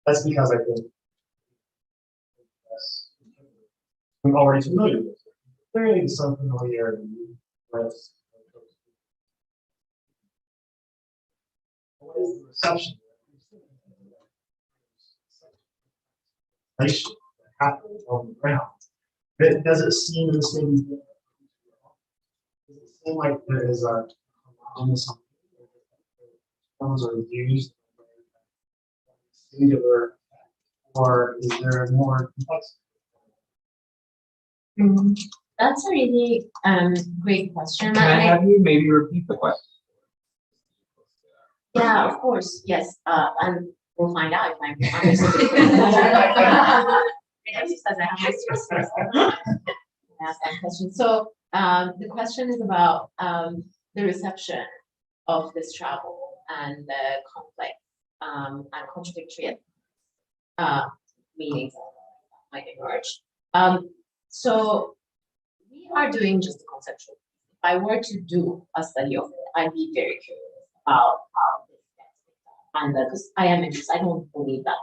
That's because I think I'm already familiar with it. Clearly some familiarity with what is the reception that happens on the ground? But does it seem the same? Does it seem like there is a homogeneous terms are used singular, or is there more complexity? That's a really great question. Can I have you maybe repeat the question? Yeah, of course, yes, and we'll find out if I'm understood. She says I have my sources. Ask that question. So the question is about the reception of this travel and the complex and contradictory meanings that might emerge. So we are doing just the conceptual. If I were to do a study of it, I'd be very curious about how this gets and because I am interested, I don't believe that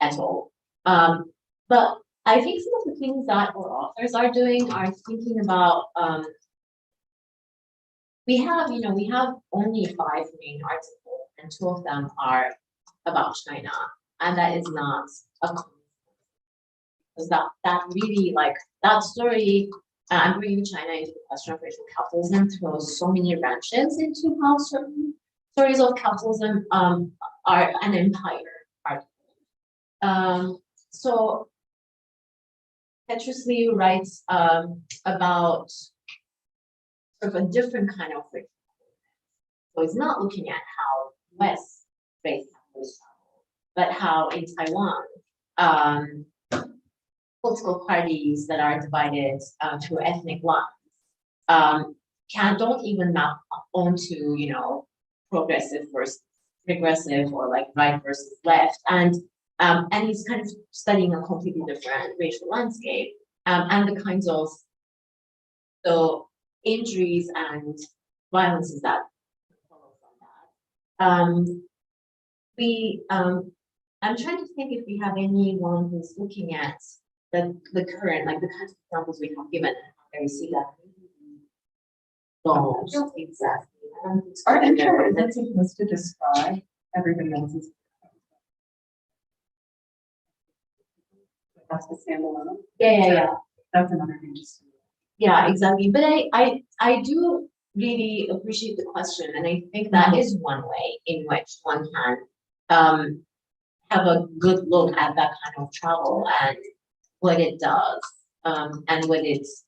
at all. But I think some of the things that our authors are doing are thinking about we have only 5 main articles, and 2 of them are about China, and that is not a because that really like that story. I'm bringing China into the question of racial capitalism throws so many wrenches into how certain stories of capitalism are an empire. So Petrus Lee writes about sort of a different kind of race. So it's not looking at how West race capitalism, but how in Taiwan, political parties that are divided through ethnic lines don't even map onto progressive versus regressive or like right versus left, and he's kind of studying a completely different racial landscape and the kinds of injuries and violences that follow from that. I'm trying to think if we have anyone who's looking at the current, like the kinds of examples we have given, and we see that. Don't exactly. Our intro isn't supposed to describe everybody else's. That's the standalone. Yeah. That's another thing. Yeah, exactly. But I do really appreciate the question, and I think that is one way in which one can have a good look at that kind of travel and what it does, and what it's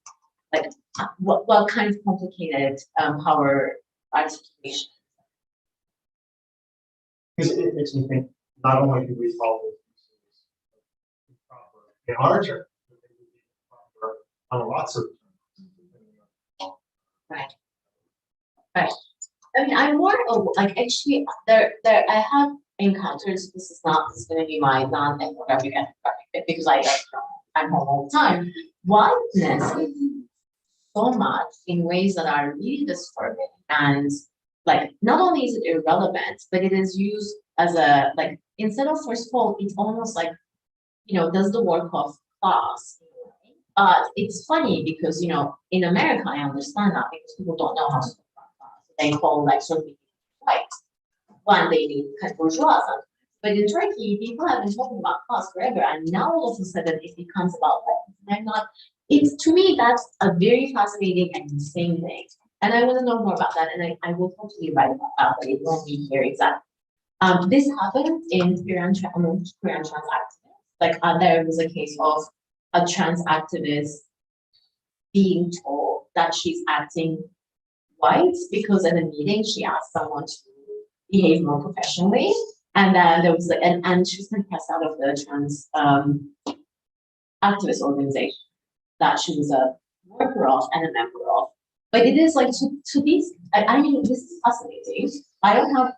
like, what kind of complicated power articulation. Because it makes me think, not only do we follow these proper in our terms, but they would be proper on lots of terms. Right. Right. I mean, I'm more of, like, actually, I have encounters, this is gonna be my non-ethnographic because I'm home all the time. Whiteness so much in ways that are really disturbing, and like, not only is it irrelevant, but it is used as a, like, instead of first of all, it's almost like, does the work of class. It's funny because, in America, I understand that because people don't know how to talk about class. They call like certain people white. One, they need kind of bourgeois sometimes. But in Turkey, people have been talking about class forever, and now all of a sudden it becomes about white. And I'm not, it's, to me, that's a very fascinating and insane thing. And I want to know more about that, and I will talk to you about that, but it won't be here exactly. This happened in among Korean trans activists. Like, there was a case of a trans activist being told that she's acting white because at a meeting she asked someone to behave more professionally, and then there was like, and she's been pressed out of the trans activist organization that she was a worker of and a member of. But it is like, to these, I mean, this is fascinating. I don't have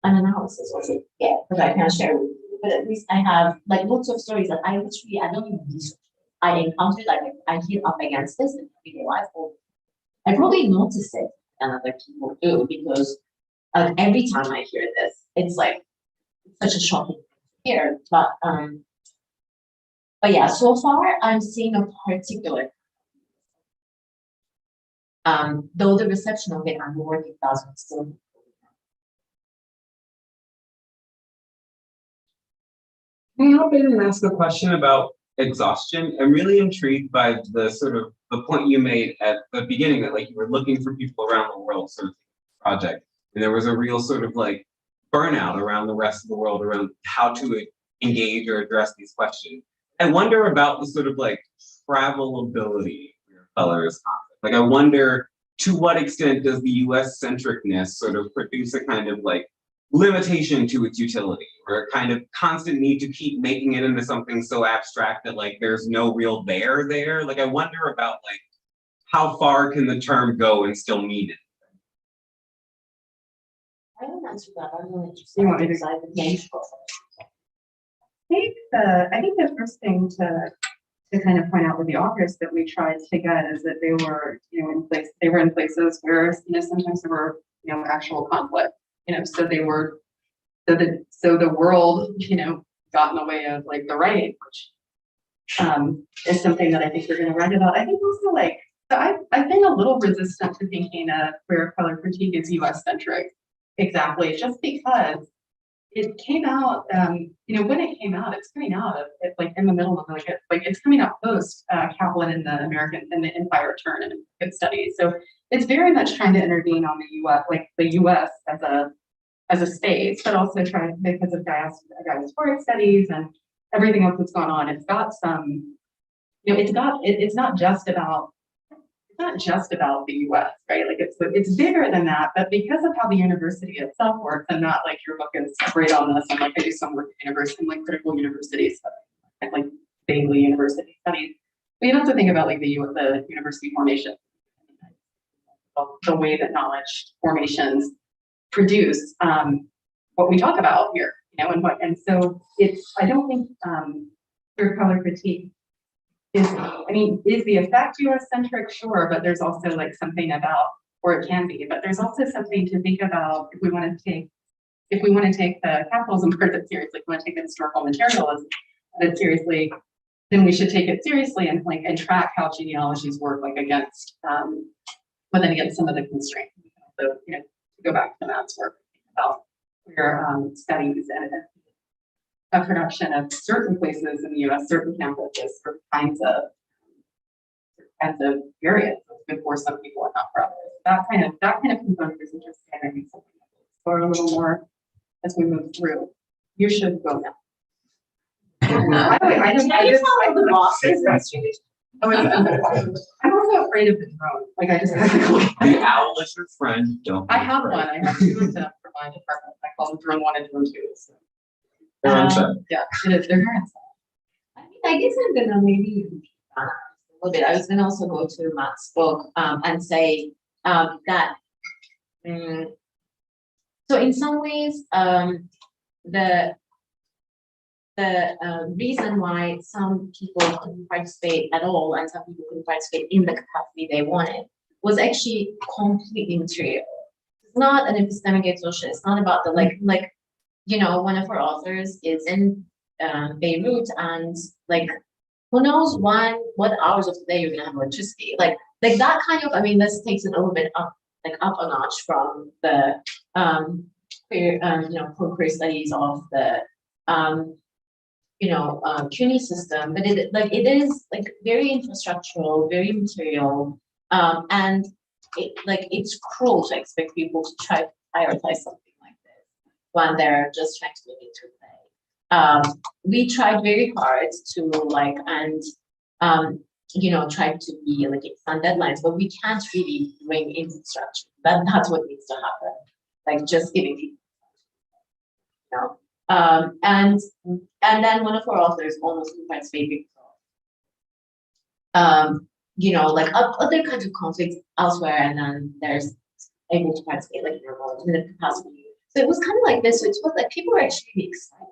an analysis or so yet, but I can share with you. But at least I have like lots of stories that I literally, I don't even research. I encountered, like, I hit up against this in everyday life. I probably notice it than other people do, because every time I hear this, it's like, it's such a shocking thing to hear. But yeah, so far I'm seeing a particular, though the reception of it and the work it does would still. Can you hop in and ask a question about exhaustion? I'm really intrigued by the point you made at the beginning, that like you were looking for people around the world sort of project, and there was a real sort of like burnout around the rest of the world around how to engage or address these questions. I wonder about the sort of like travelability of your colors concept. Like, I wonder to what extent does the US centricness sort of produce a kind of like limitation to its utility, or a kind of constant need to keep making it into something so abstract that like there's no real there. Like, I wonder about like how far can the term go and still mean it? I don't answer that. I'm really interested. You want me to- because I've been I think the first thing to kind of point out with the authors that we tried to get is that they were, they were in places where, sometimes there were, actual conflict, so they were, so the world, got in the way of like the writing, which is something that I think we're going to write about. I think also like, so I've been a little resistant to thinking a queer color critique is US centric, exactly, just because it came out, when it came out, it's coming out of it's like in the middle of like it's coming out post Kaplan in the Empire Turn and Good Studies. So it's very much trying to intervene on the US, like the US as a space, but also trying because of diasporic studies and everything else that's gone on. It's got some, it's not just about the US, right? Like it's bigger than that, but because of how the university itself works, and not like your book is great on this, and like I do some work at university, like critical universities, and like Bailey University studies. But you have to think about like the university formation, the way that knowledge formations produce what we talk about here, and so it's, I don't think queer color critique is the effect US centric? Sure, but there's also like something about, or it can be, but there's also something to think about if we want to take the capitalism part of it seriously, if we want to take the historical materialism seriously, then we should take it seriously and track how genealogies work against some of the constraints. So, to go back to Matt's work about queer studies and a production of certain places in the US, certain campuses, certain kinds of areas. It's good for some people and not for others. that kind of component is interesting. I think something that we'll explore a little more as we move through. You should go now. By the way, I just, Can you tell the bosses? I'm also afraid of the drone. Like I just. The owl is your friend, don't. be I have afraid. one. I have two of them for my department. I call them drone 1 and drone 2. So, They're unsaid. yeah, it is. They're very inside. I guess I'm gonna maybe a little bit. I was gonna also go to Matt's book and say that so in some ways the reason why some people couldn't participate at all and some people couldn't participate in the capacity they wanted was actually completely material. It's not an epistemic exhaustion. It's not about the like you know, one of our authors is in Beirut and like who knows what hours of the day you're gonna have electricity. Like that kind of, I mean, this takes it a little bit up a notch from the queer queer studies of the CUNY system, but it is like very infrastructural, very material, and it's cruel to expect people to try to prioritize something like this when they're just trying to make it through play. We tried very hard to try to be like extend deadlines, but we can't really bring infrastructure. That's what needs to happen. Like just giving people, and then one of our authors almost participated. Other kinds of conflicts elsewhere, and then there's able to participate like in the capacity. So it was kind of like this. So it was like people were actually really excited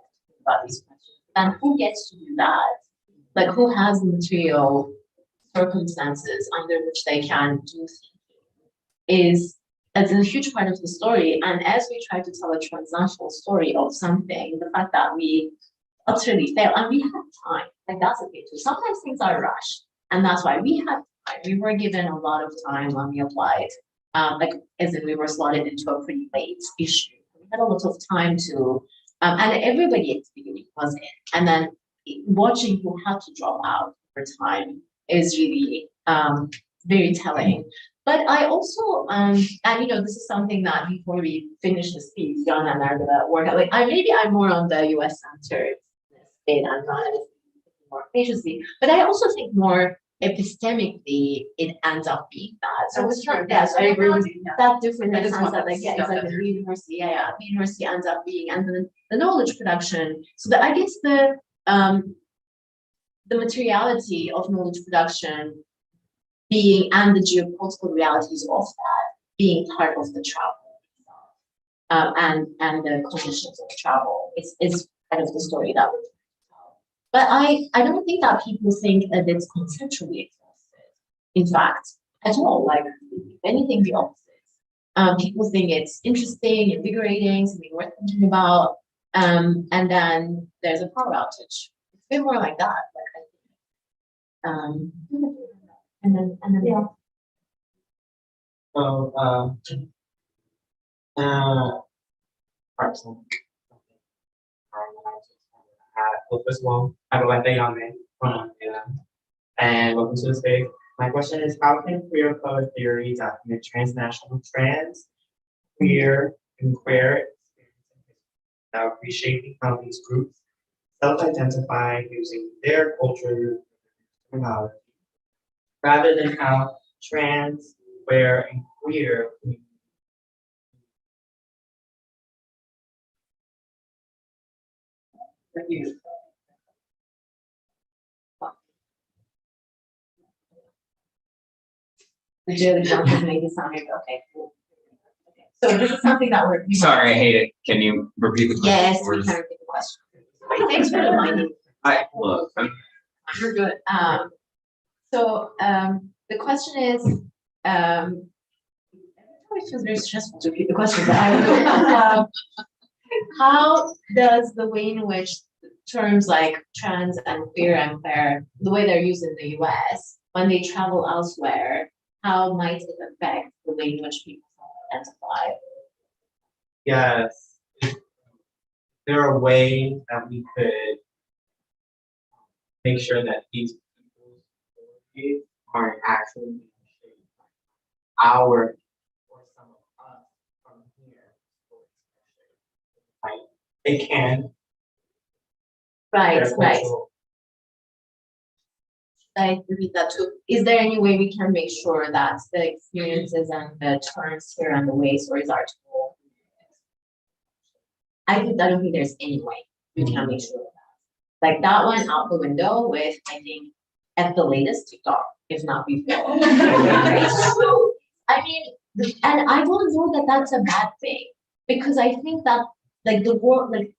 about these questions. And who gets to do that? Like who has the material circumstances under which they can do things is a huge part of the story. And as we try to tell a transnational story of something, the fact that we utterly fail, and we have time, like that's the thing too. Sometimes things are rushed, and that's why we had time. We were given a lot of time when we applied, as in we were slotted into a pretty late issue. We had a lot of time to, and everybody at the beginning was in, and then watching who had to drop out over time is really very telling. But I also, and this is something that before we finish the speech, John and I are gonna work out. I'm more on the U.S. centered state and not as more graciously, but I also think more epistemically it ends up being that. So it's not that. I agree with you. That different in I the just sense want that to step exactly in. the university, the university ends up being, and then the knowledge production. So I guess the materiality of knowledge production being, and the geopolitical realities of that being part of the travel and the conditions of travel is part of the story that we tell. But I don't think that people think that it's conceptually exhausted. In fact, at all, like if anything, the opposite. People think it's interesting, invigorating, something worth thinking about, and then there's a power outage. It's a bit more like that. And then yeah. So, person. Well, first of all, I would like to young and welcome to the stage. My question is, how can queer color theory document transnational trans, queer, and queer experiences without reshaping how these groups self-identify using their culture terminology, rather than how trans, queer, and queer The Jerry Johnson made it sound like, okay, cool. Okay. So this is something that we're. Sorry, I hate it. Can you repeat the question? Yes, Or we is- can repeat the question. Thanks for reminding me. Look, You're good. The question is, it feels very stressful to repeat the question, but I will. How does the way in which terms like trans and queer, the way they're used in the US, when they travel elsewhere, how might it affect the way in which people identify? Yes. Is there a way that we could make sure that these people's stories aren't actually our they can. Right, their right. cultural- I repeat that too. Is there any way we can make sure that the experiences and the terms here and the way stories are told? I don't think there's any way we can make sure of that. Like that went out the window with, I think, at the latest TikTok, if not before. It's true. I mean, and I don't know that that's a bad thing, because I think that like the world, like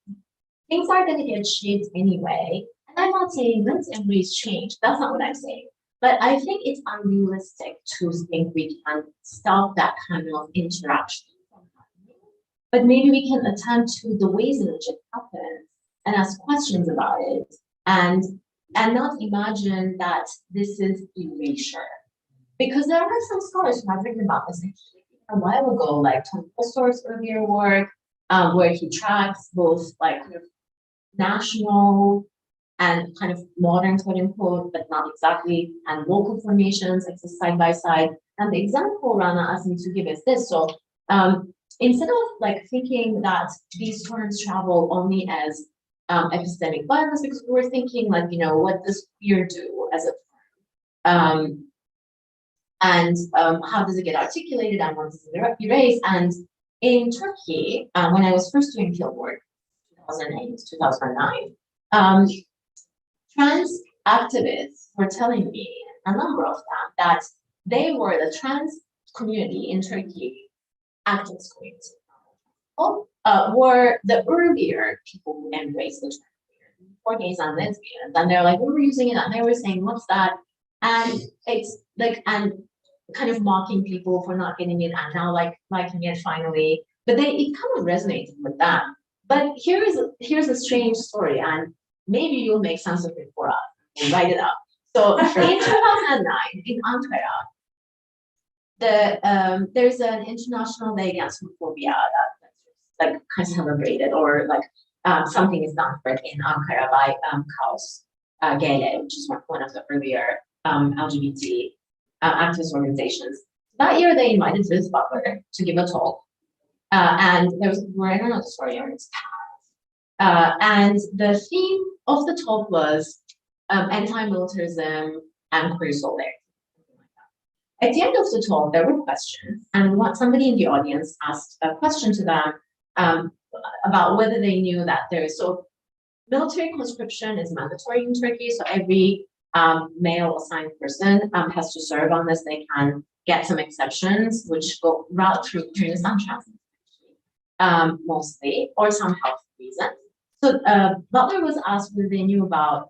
things are gonna get shaped anyway. And I'm not saying let's embrace change. That's not what I'm saying. But I think it's unrealistic to think we can stop that kind of interaction from happening. But maybe we can attend to the ways in which it happens and ask questions about it, and not imagine that this is erasure. Because there are some scholars who have written about this a while ago, like Tom Postor's earlier work, where he tracks both like kind of national and kind of modern, quote unquote, but not exactly, and local formations exist side by side. And the example Rana asked me to give is this. So instead of like thinking that these terms travel only as epistemic violence, because we were thinking like, you know, what does fear do as a term? And how does it get articulated and what does it erase? And in Turkey, when I was first doing field work, 2008, 2009, trans activists were telling me, a number of them, that they were the trans community in Turkey, activist community, were the earlier people who embraced the term for gays and lesbians. And they're like, we were using it, and they were saying, what's that? And it's like, and kind of mocking people for not getting it and now like liking it finally. But it kind of resonated with them. But here's a strange story, and maybe you'll make sense of it for us. We'll write it up. So in 2009 in Ankara, there's an International Day Against Homophobia that's like kind of celebrated, or like something is done for it in Ankara by CLAGS, which is one of the earlier LGBT activist organizations. That year they invited Liz Butler to give a talk. And there was, I don't know the story, or it's past. And the theme of the talk was anti-militarism and queer solidarity. At the end of the talk, there were questions, and somebody in the audience asked a question to them about whether they knew that so military conscription is mandatory in Turkey, so every male assigned person has to serve unless they can get some exceptions, which go route through Kurdistan transit, mostly, or some health reasons. So Butler was asked whether they knew about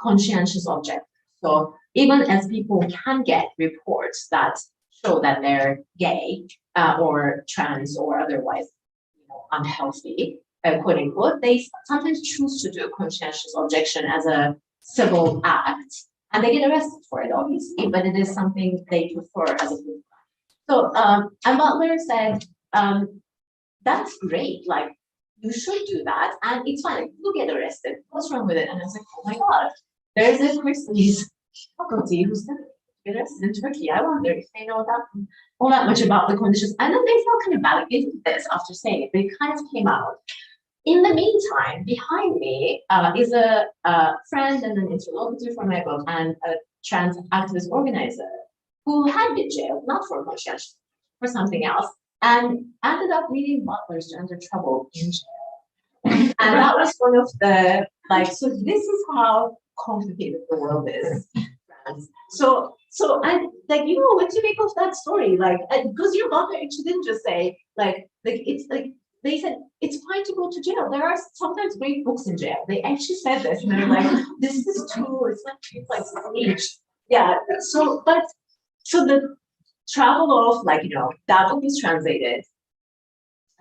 conscientious objectors. So even as people can get reports that show that they're gay or trans or otherwise, you know, unhealthy, quote unquote, they sometimes choose to do conscientious objection as a civil act, and they get arrested for it, obviously, but it is something they prefer as a group. So, and Butler said, that's great, like, you should do that, and it's fine, like, you get arrested, what's wrong with it? And I was like, oh my God, there's a queer studies faculty who's get arrested in Turkey. I wonder if they know all that much about the conditions. And then they felt kind of validated this after saying it, but it kind of came out. In the meantime, behind me is a friend and an interlocutor for my book and a trans activist organizer who had been jailed, not for conscientious, for something else, and ended up reading Butler's Gender Trouble in jail. And that was one of the, like, so this is how complicated the world is. So and like, you know, what to make of that story? Like, because your Butler actually didn't just say like it's like, they said it's fine to go to jail. There are sometimes great books in jail. They actually said this, and they're like, this is too, it's like staged. Yeah. So the travel of, like, you know, that book is translated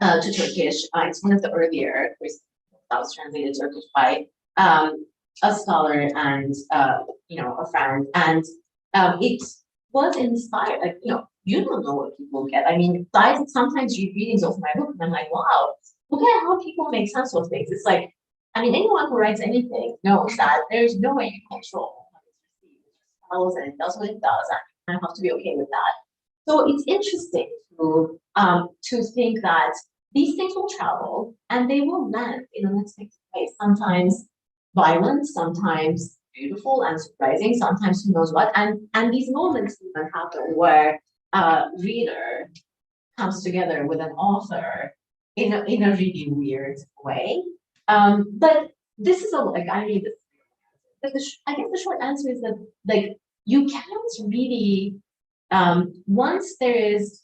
to Turkish. It's one of the earlier that was translated to Turkish by a scholar and you know, a friend, and it was inspired. Like, you know, you don't know what people get. I mean, I sometimes read readings of my book and I'm like, wow, look at how people make sense of things. It's like, I mean, anyone who writes anything knows that there's no way you control how it's received. It just follows and it does what it does, and you have to be okay with that. So it's interesting to think that these things will travel and they will land in an unexpected way. Sometimes violent, sometimes beautiful and surprising, sometimes who knows what. And these moments even happen where a reader comes together with an author in a really weird way. But this is like I read this. I guess the short answer is that like you can't really once there is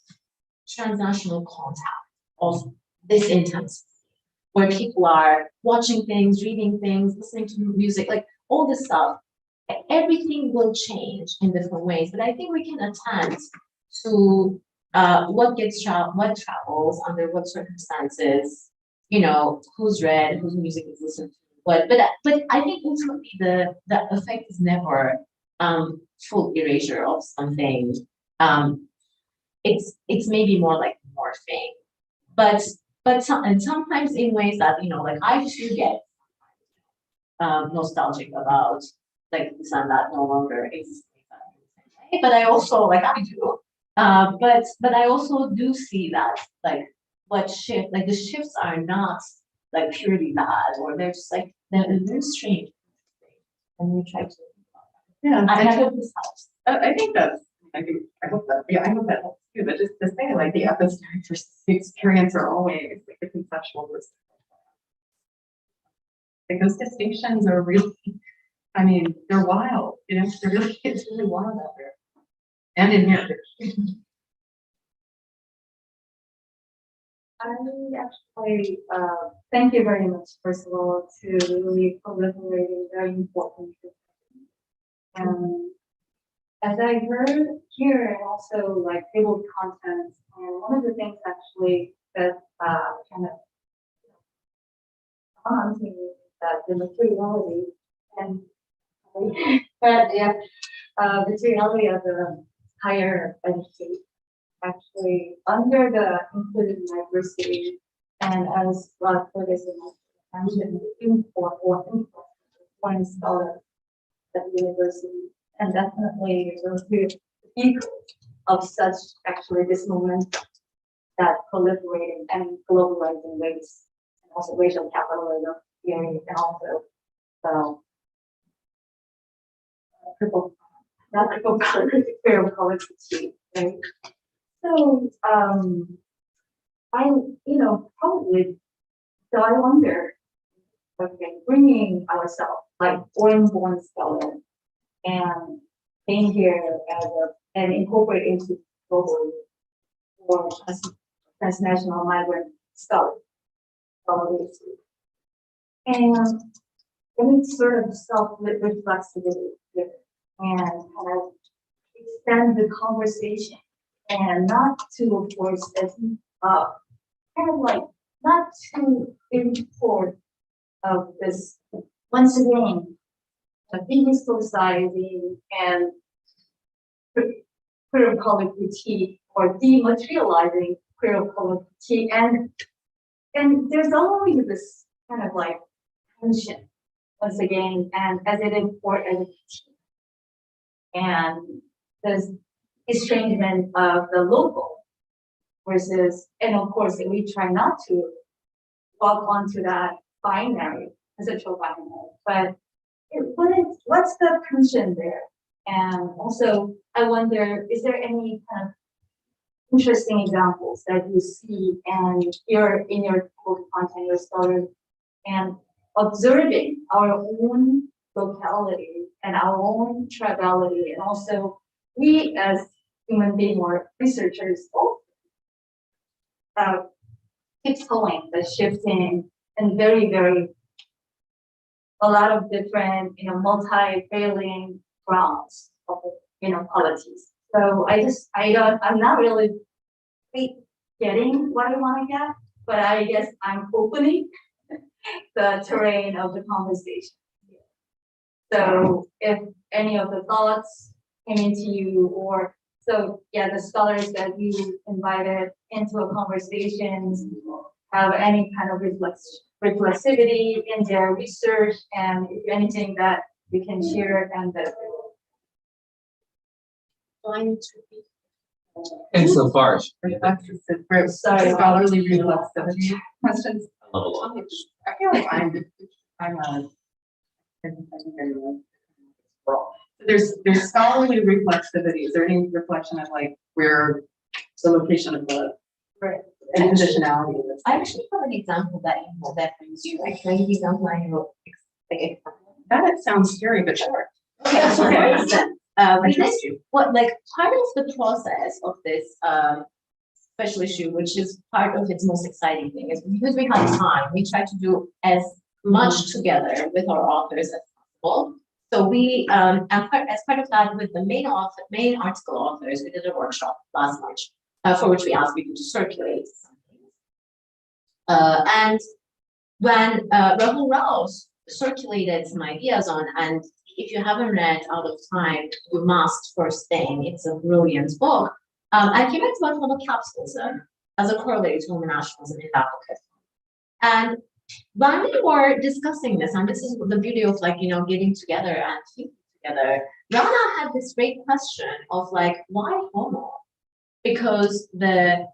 transnational contact of this intense, where people are watching things, reading things, listening to music, like all this stuff, everything will change in different ways. But I think we can attend to what travels under what circumstances, who's read, whose music is listened to. But I think ultimately the effect is never full erasure of something. It's maybe more like morphing, but and sometimes in ways that like I too get nostalgic about like this and that no longer exists. But I also like I do, but I also do see that like the shifts are not like purely bad, or they're just like they're strange, and we try to. Yeah, I hope this helps. I think I hope that, yeah, I hope that helps too, but just to say, like, the epistemic versus the experience are always like the conceptual versus. Like, those distinctions are really, I mean, they're wild, it's really wild out there. And in here. I actually, thank you very much, first of all, to really proliferating very important. As I heard here, and also like table contents, and one of the things actually that kind of on to me is that the materiality and but yeah, the materiality of the higher education actually under the included diversity, and as Ferguson mentioned, import or foreign scholars at the university, and definitely the equals of such actually this moment that proliferating and globalizing race, and also racial capitalism theory, and also not triple color, fair color critique, right? So I probably, so I wonder, okay, bringing ourselves like foreign-born scholar and being here as and incorporate into global or as transnational migrant scholar, and any sort of self-reflexivity here, and kind of extend the conversation, and not to, of course, as kind of like not to import of this once again dehistoricizing and critical critique or dematerializing critical critique, and there's always this kind of like tension once again, and as it import as a critique, and this estrangement of the local versus, and of course we try not to walk onto that binary, conceptual binary, but what's the tension there? And also I wonder, is there any kind of interesting examples that you see and you're in your book content, your story, and observing our own locality and our own tribality, and also we as human being or researchers keeps going, the shifting and very, very a lot of different, multi-failing grounds of, policies. So I'm not really getting what I want to get, but I guess I'm opening the terrain of the conversation. So if any of the thoughts came into you, or so yeah, the scholars that you invited into a conversation have any kind of reflexivity in their research, and if anything that you can share, and that. Insofar as Scholarly reflexivity questions. level of. I feel like I'm a. There's scholarly reflexivity. Is there any reflection of like where the location of the and positionality of this? I actually have an example that brings you, like, can I give you example I know, like, That sounds scary, but sure. okay, so for Okay. instance, I we did trust you. what, like, part of the process of this, special issue, which is part of its most exciting thing, is because we have time, we try to do as much together with our authors as possible. So we, as part of that, with the main article authors, we did a workshop last March, for which we asked people to circulate something. And when Rahul Rao circulated some ideas on, and if you haven't read Out of Time, you must first thing. It's a brilliant book. I came back about homo capitalism as a correlate to homo nationalism in that book. And when we were discussing this, and this is the beauty of, like, you know, getting together and thinking together, Rana had this great question of like, why homo? Because the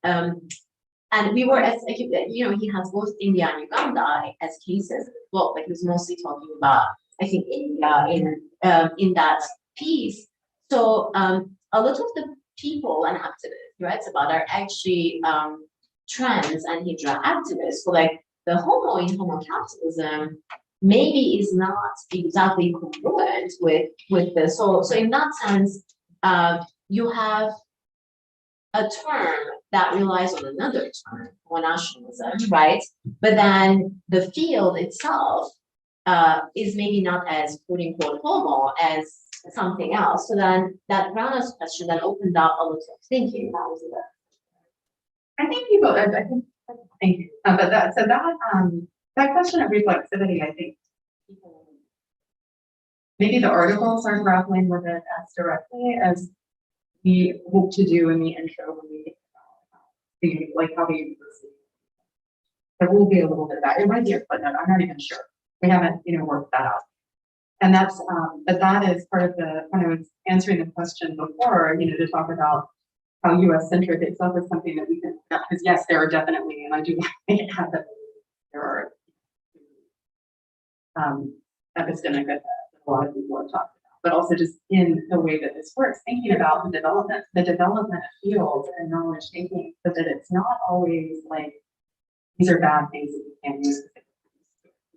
and we were, as you know, he has both India and Uganda as cases. Well, like, he was mostly talking about, I think, India in that piece. So a lot of the people and activists he writes about are actually trans and hijra activists. So like the homo in homo capitalism maybe is not exactly congruent with the so in that sense, you have a term that relies on another term, or nationalism, right? But then the field itself is maybe not as quote unquote homo as something else. So then that Rana's question that opened up a lot of thinking. That was it. I think people, I think, thank you. But that question of reflexivity, I think people, maybe the articles aren't grappling with it as directly as we hope to do in the intro when we think about like how the university. There will be a little bit of that. It might be a footnote. I'm not even sure. We haven't, worked that out. And that's, but that is part of the, when I was answering the question before, to talk about how US centric itself is something that we can, because yes, there are definitely, and I do think it has that there are epistemic that a lot of people have talked about, but also just in the way that this works, thinking about the development of fields and knowledge taking, but that it's not always like, these are bad things that you can't use.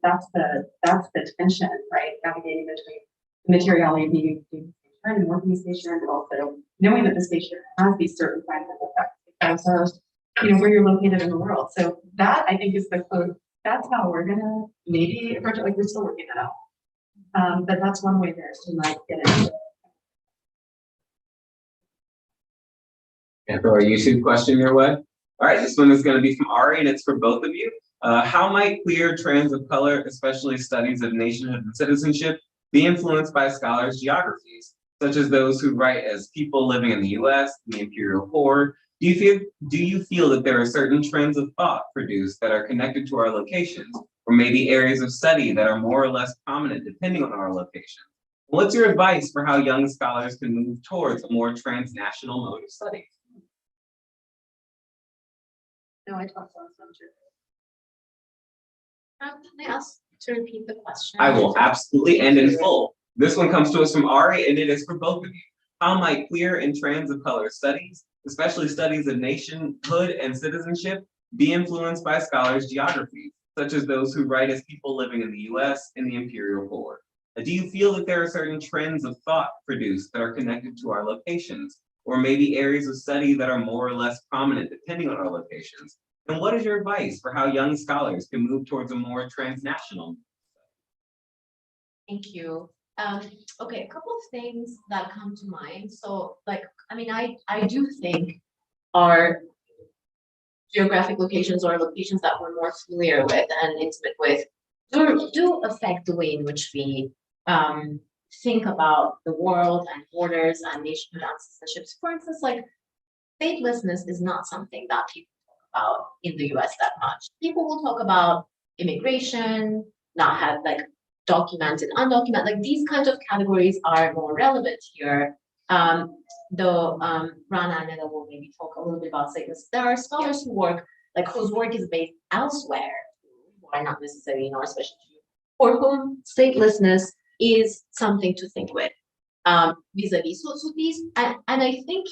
That's the tension, right? Navigating between the materiality being and working station, but also knowing that the station has these certain kinds of effects because of, where you're located in the world. So that, I think, is the code. That's how we're gonna maybe approach it. Like, we're still working that out. But that's one way there to like get it. And throw a YouTube question your way. All right, this one is going to be from Ari, and it's for both of you. How might queer, trans, of color, especially studies of nationhood and citizenship, be influenced by scholars' geographies, such as those who write as people living in the U.S., the imperial core? Do you feel that there are certain trends of thought produced that are connected to our locations, or maybe areas of study that are more or less prominent depending on our location? What's your advice for how young scholars can move towards a more transnational mode of study? No, I talked about something. Can I ask to repeat the question? I will absolutely end in full. This one comes to us from Ari, and it is for both of you. How might queer and trans of color studies, especially studies of nationhood and citizenship, be influenced by scholars' geography, such as those who write as people living in the US and the imperial core? Do you feel that there are certain trends of thought produced that are connected to our locations, or maybe areas of study that are more or less prominent depending on our locations? And what is your advice for how young scholars can move towards a more transnational? Thank you. Okay, a couple of things that come to mind. So, like, I mean, I do think our geographic locations or locations that we're more familiar with and intimate with do affect the way in which we think about the world and borders and nationhood and citizenships. For instance, like, statelessness is not something that people talk about in the US that much. People will talk about immigration, not have like documented, undocumented, like these kinds of categories are more relevant here. though Rana and Ella will maybe talk a little bit about stateless. There are scholars who work, like whose work is based elsewhere, who are not necessarily in our specialty, for whom statelessness is something to think with, vis-a-vis. So these, and I think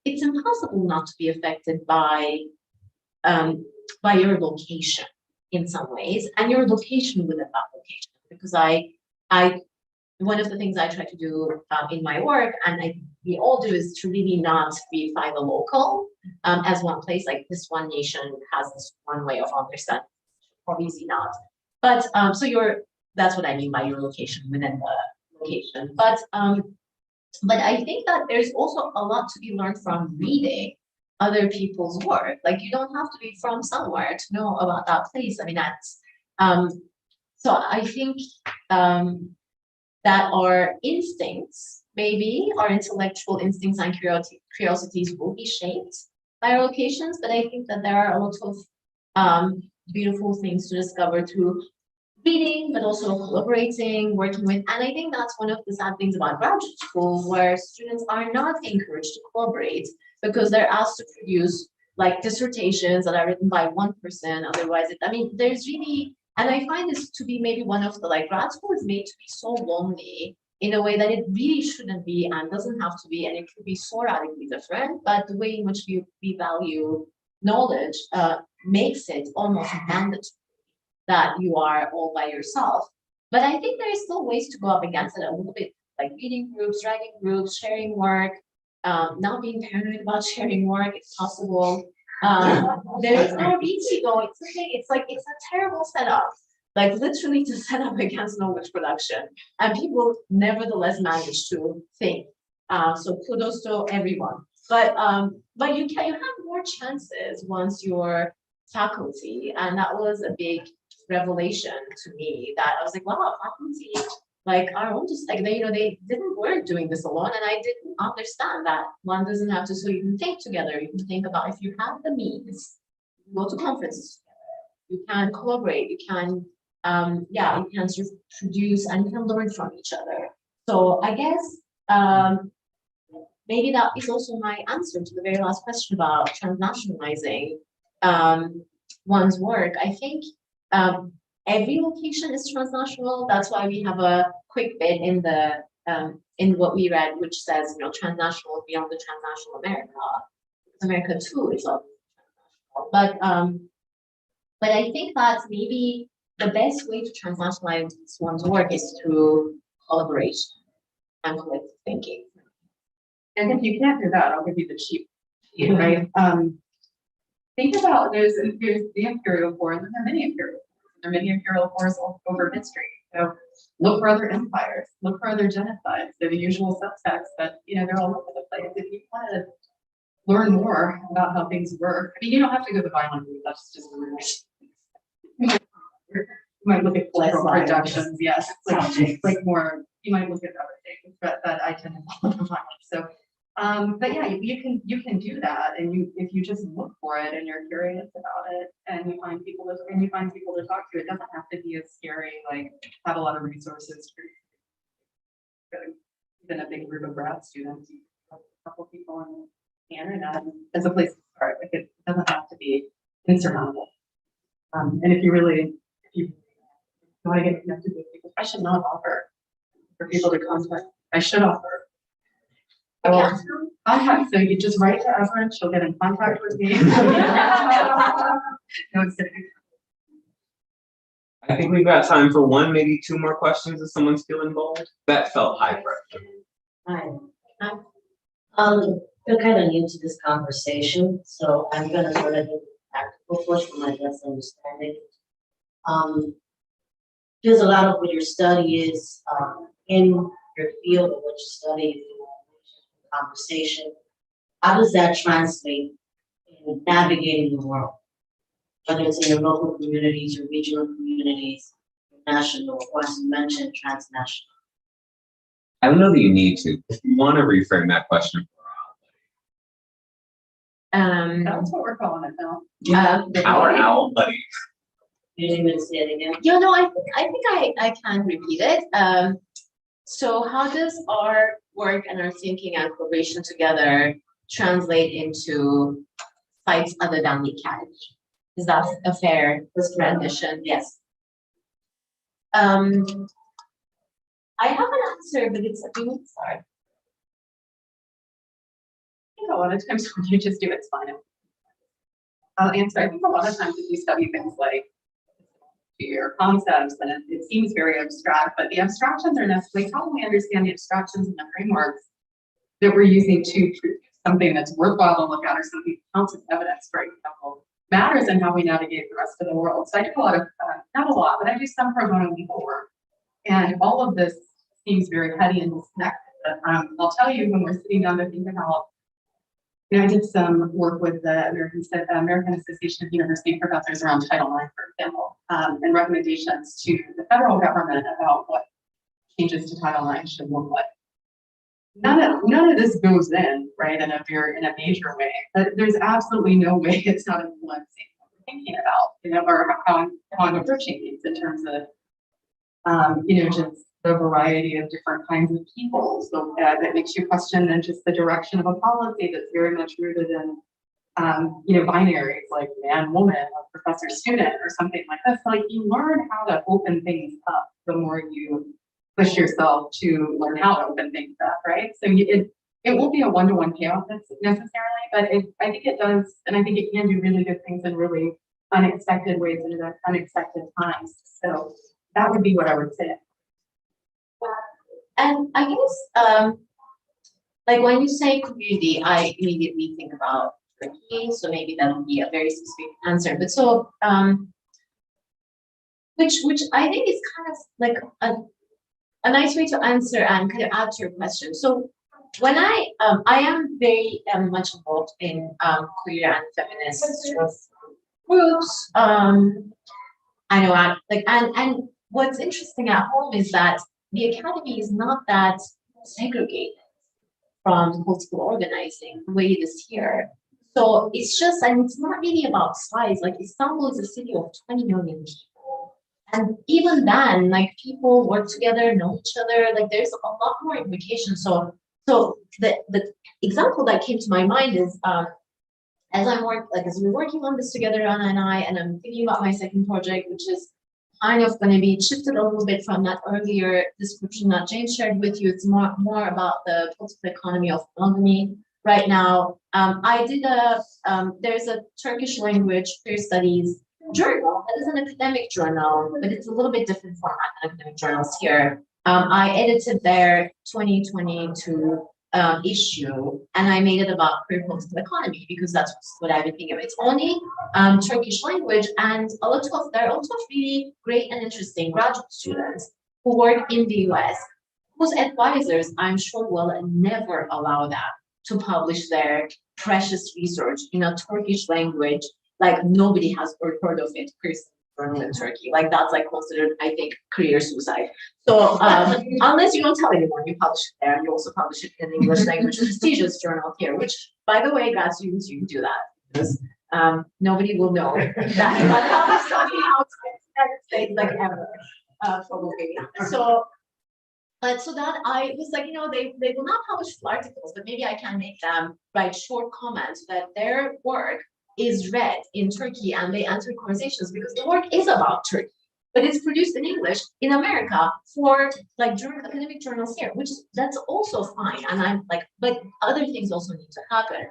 it's impossible not to be affected by your location in some ways, and your location within that location. Because I one of the things I try to do in my work, and we all do, is to really not redefine the local as one place, like this one nation has this one way of understanding, obviously not. But that's what I mean by your location within the location. But I think that there's also a lot to be learned from reading other people's work. Like you don't have to be from somewhere to know about that place. I mean, that's so I think that our instincts, maybe our intellectual instincts and curiosities will be shaped by our locations, but I think that there are a lot of beautiful things to discover through reading, but also collaborating, working with. And I think that's one of the sad things about graduate school, where students are not encouraged to collaborate because they're asked to produce like dissertations that are written by one person. Otherwise, there's really, and I find this to be maybe one of the, like, grad school is made to be so lonely in a way that it really shouldn't be and doesn't have to be, and it could be so radically different. But the way in which we value knowledge makes it almost mandatory that you are all by yourself. But I think there is still ways to go up against it a little bit, like reading groups, writing groups, sharing work, not being paranoid about sharing work if possible. There is no BT going. It's like it's a terrible setup, like literally to set up against knowledge production, and people nevertheless manage to think. So kudos to everyone. But you have more chances once you're faculty, and that was a big revelation to me, that I was like, wow, faculty like our own, just like they weren't doing this alone, and I didn't understand that one doesn't have to. So you can think together, you can think about, if you have the means, you go to conferences together, you can collaborate, you can you can sort of produce and you can learn from each other. So I guess maybe that is also my answer to the very last question about transnationalizing one's work. I think every location is transnational. That's why we have a quick bit in the in what we read, which says, transnational beyond the transnational America. America too is also transnational. But I think that maybe the best way to transnationalize one's work is through collaboration and collective thinking. And if you can't do that, I'll give you the cheap, right? Think about there's the imperial wars, and there are many imperial wars. There are many imperial wars over history. So look for other empires, look for other genocides. They're the usual suspects, but they're all over the place. If you want to learn more about how things work, you don't have to go the violent route. That's just the route. You might look at cultural productions, yes, like more. You might look at other things, but I tend to follow the violence. So. But yeah, you can do that, and if you just look for it and you're curious about it, and you find people to talk to. It doesn't have to be as scary, like have a lot of resources. Even a big group of grad students, a couple people on the internet as a place to start. Like it doesn't have to be insurmountable. And if you want to get connected with people, I should not offer for people to contact. I should offer. So you just write to Evelyn, she'll get in contact with me. No, I'm kidding. I think we've got time for one, maybe two more questions if someone's feeling bold. That felt high pressure. Hi. I'm kind of new to this conversation, so I'm gonna sort of get practical first for my best understanding. There's a lot of what your study is in your field of what you study, conversation. How does that translate in navigating the world? Whether it's in your local communities, your regional communities, national, or as you mentioned, transnational. I don't know that you need to. If you want to reframe that question for That's what we're calling it now. our owl buddy. You didn't even say it again. I think I can repeat it. So how does our work and our thinking and collaboration together translate into sites other than the academy? Is that a fair rendition? Yes. I have an answer, but it's a few sorry. I think a lot of times when you just do it's fine. I'll answer. I think a lot of times if you study things like your concepts, and it seems very abstract, but the abstractions are necessarily how we understand the abstractions and the frameworks that we're using to prove something that's worthwhile to look at or something counts as evidence, for example, matters in how we navigate the rest of the world. So I do a lot of, not a lot, but I do some pro bono legal work. And all of this seems very heady and disconnected. But I'll tell you, when we're sitting down to think about, I did some work with the American Association of University Professors around Title IX, for example, and recommendations to the federal government about what changes to Title IX should look like. None of this goes in, right, in a major way. But there's absolutely no way it's not influencing what we're thinking about, or how I'm approaching these in terms of, just the variety of different kinds of people. So that makes you question then just the direction of a policy that's very much rooted in, binaries like man, woman, or professor, student, or something like this. Like you learn how to open things up the more you push yourself to learn how to open things up, right? So it won't be a one-to-one payoff necessarily, but I think it does, and I think it can do really good things in really unexpected ways and at unexpected times. So that would be what I would say. And I guess, like when you say community, I immediately think about Turkey, so maybe that would be a very specific answer. But so, which I think is kind of like a nice way to answer and kind of add to your question. So when I am very much involved in queer and feminist groups. I know, and what's interesting at home is that the academy is not that segregated from political organizing the way it is here. So it's just, and it's not really about size. Like Istanbul is a city of 20 million people. And even then, like people work together, know each other, like there's a lot more implication. So the example that came to my mind is as we're working on this together, Anna and I, and I'm thinking about my second project, which is kind of going to be shifted a little bit from that earlier description that Jane shared with you. It's more about the political economy of monogamy. Right now, I did there's a Turkish language queer studies journal that is an academic journal, but it's a little bit different format than academic journals here. I edited their 2022 issue, and I made it about queer political economy because that's what I've been thinking of. It's only Turkish language, and there are a lot of really great and interesting graduate students who work in the US, whose advisors, I'm sure, will never allow that to publish their precious research in a Turkish language. Like nobody has heard of it, journal in Turkey. Like that's like considered, I think, career suicide. So unless you don't tell anyone, you publish it there. You also publish it in English language prestigious journal here, which, by the way, grad students, you can do that because nobody will know that you have published something outside the United States, like ever, probably. So that I was like, they will not publish full articles, but maybe I can make them write short comments that their work is read in Turkey and they enter conversations because the work is about Turkey, but it's produced in English in America for like academic journals here, that's also fine. And I'm like, but other things also need to happen.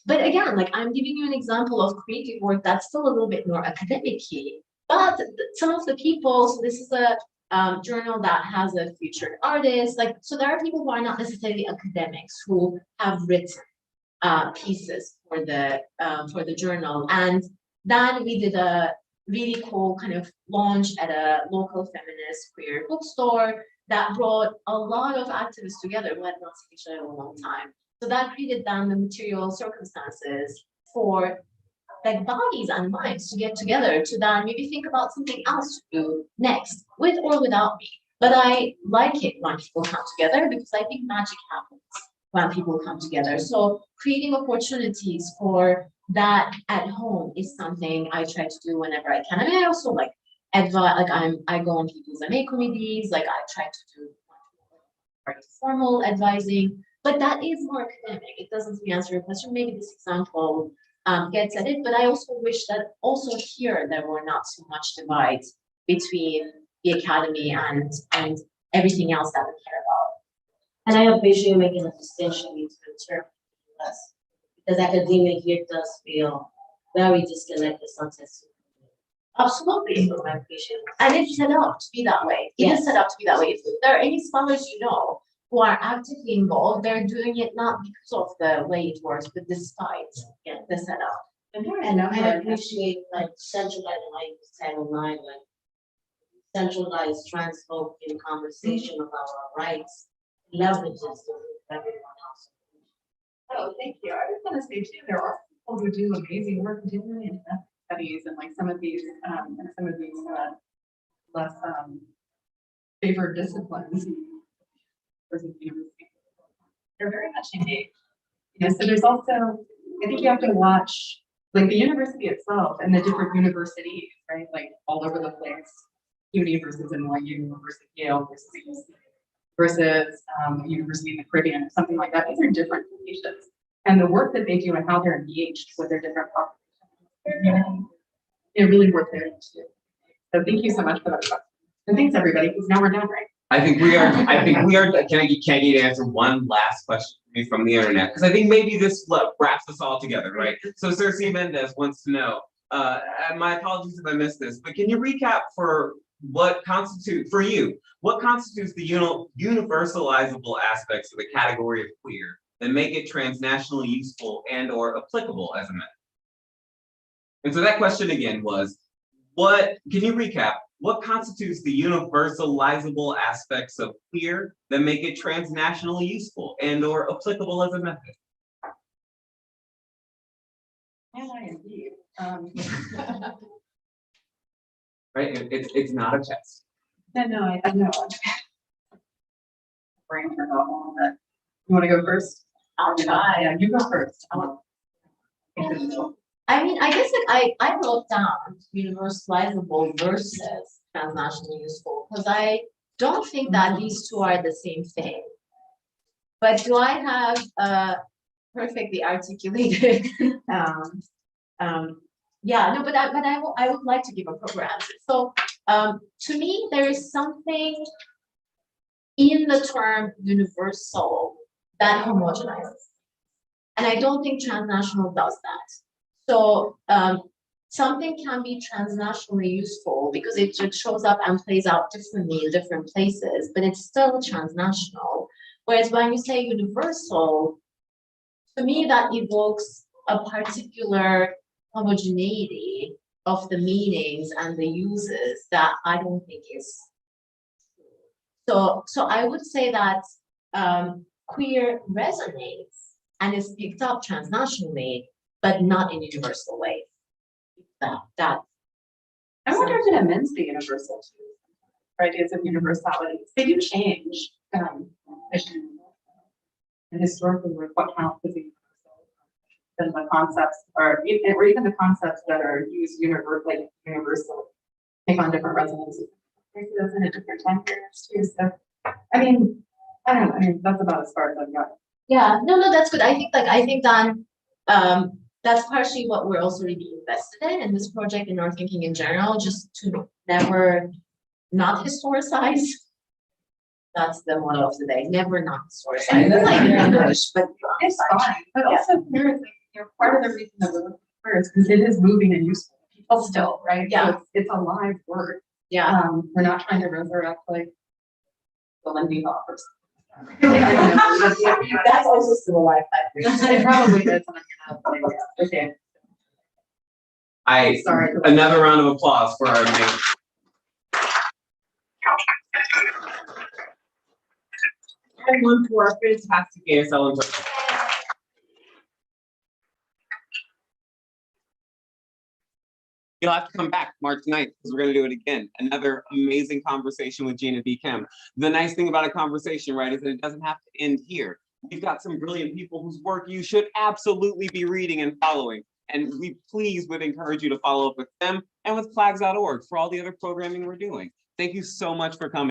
But again, like I'm giving you an example of creative work that's still a little bit more academic-y, but some of the people, so this is a journal that has a featured artist, like, so there are people who are not necessarily academics who have written pieces for the journal. And then we did a really cool kind of launch at a local feminist queer bookstore that brought a lot of activists together who had not seen each other in a long time. So that created then the material circumstances for like bodies and minds to get together to then maybe think about something else to do next, with or without me. But I like it when people come together because I think magic happens when people come together. So creating opportunities for that at home is something I try to do whenever I can. I mean, I also like advise, like I go on people's MA committees, like I try to do formal advising, but that is more academic. It doesn't really answer your question. Maybe this example gets at it, but I also wish that also here there were not so much divide between the academy and everything else that we care about. And I appreciate you making a distinction between Turkey and US, because academia here does feel very disconnected sometimes. Absolutely. So I appreciate it. And it's set up to be that way. It is set up to be that way. If there are any scholars you know who are actively involved, they're doing it not because of the way it works, but despite the setup. And I appreciate like centralized, like Title IX, like centralized transphobic conversation about our rights leverages everyone else. Oh, thank you. I was gonna say too, there are people who do amazing work, particularly in ethnic studies and like some of these less favored disciplines. Versus university. They're very much engaged. You know, so there's also, I think you have to watch like the university itself and the different universities, right? Like all over the place. CUNY versus NYU versus Yale versus UC versus university in the Caribbean, something like that. These are different locations. And the work that they do and how they're engaged with their different populations, they're really worth their too. So thank you so much for that question. And thanks everybody, because now we're done, right? I think we are, can I get you to answer one last question for me from the internet? Because I think maybe this wraps us all together, right? So Cersei Mendez wants to know, and my apologies if I missed this, but can you recap for what constitutes the universalizable aspects of the category of queer that make it transnationally useful and or applicable as a method? And so that question again was, can you recap what constitutes the universalizable aspects of queer that make it transnationally useful and or applicable as a method? And I indeed. Right, it's not a test. No, I know. Brain turned off a little bit. You want to go first? I'll try. Yeah, you go first. I mean, I guess I wrote down universalizable versus transnationally useful because I don't think that these two are the same thing. But do I have perfectly articulated? Yeah, no, but I would like to give a proper answer. So to me, there is something in the term universal that homogenizes, and I don't think transnational does that. So something can be transnationally useful because it just shows up and plays out differently in different places, but it's still transnational. Whereas when you say universal, to me that evokes a particular homogeneity of the meanings and the uses that I don't think is true. So I would say that queer resonates and is picked up transnationally, but not in universal ways. That I wonder if it amends the universal too. Ideas of universality. They do change. And historically, what counts as universal, and the concepts are, or even the concepts that are used universal, take on different resonances. Maybe that's in a different time periods too. So, I mean, I don't know. I mean, that's about as far as I've got. Yeah, no, that's good. I think that that's partially what we're also really invested in this project and our thinking in general, just to never not historicize. That's the motto of the day. Never not historicize. That's like English, but It's fine. But also, part of the reason that we're looking for is because it is moving and useful to people still, right? Yeah. So it's a live word. yeah. We're not trying to resurrect like the Lindy Hoppers. I That's also still a life. It probably is. Okay. Sorry. Another round of applause for our main. And one for our fantastic ASL interpreter. You'll have to come back March 9th because we're going to do it again. Another amazing conversation with Gina B. Kim. The nice thing about a conversation, right, is that it doesn't have to end here. We've got some brilliant people whose work you should absolutely be reading and following. And we please would encourage you to follow up with them and with CLAGS.org for all the other programming we're doing. Thank you so much for coming.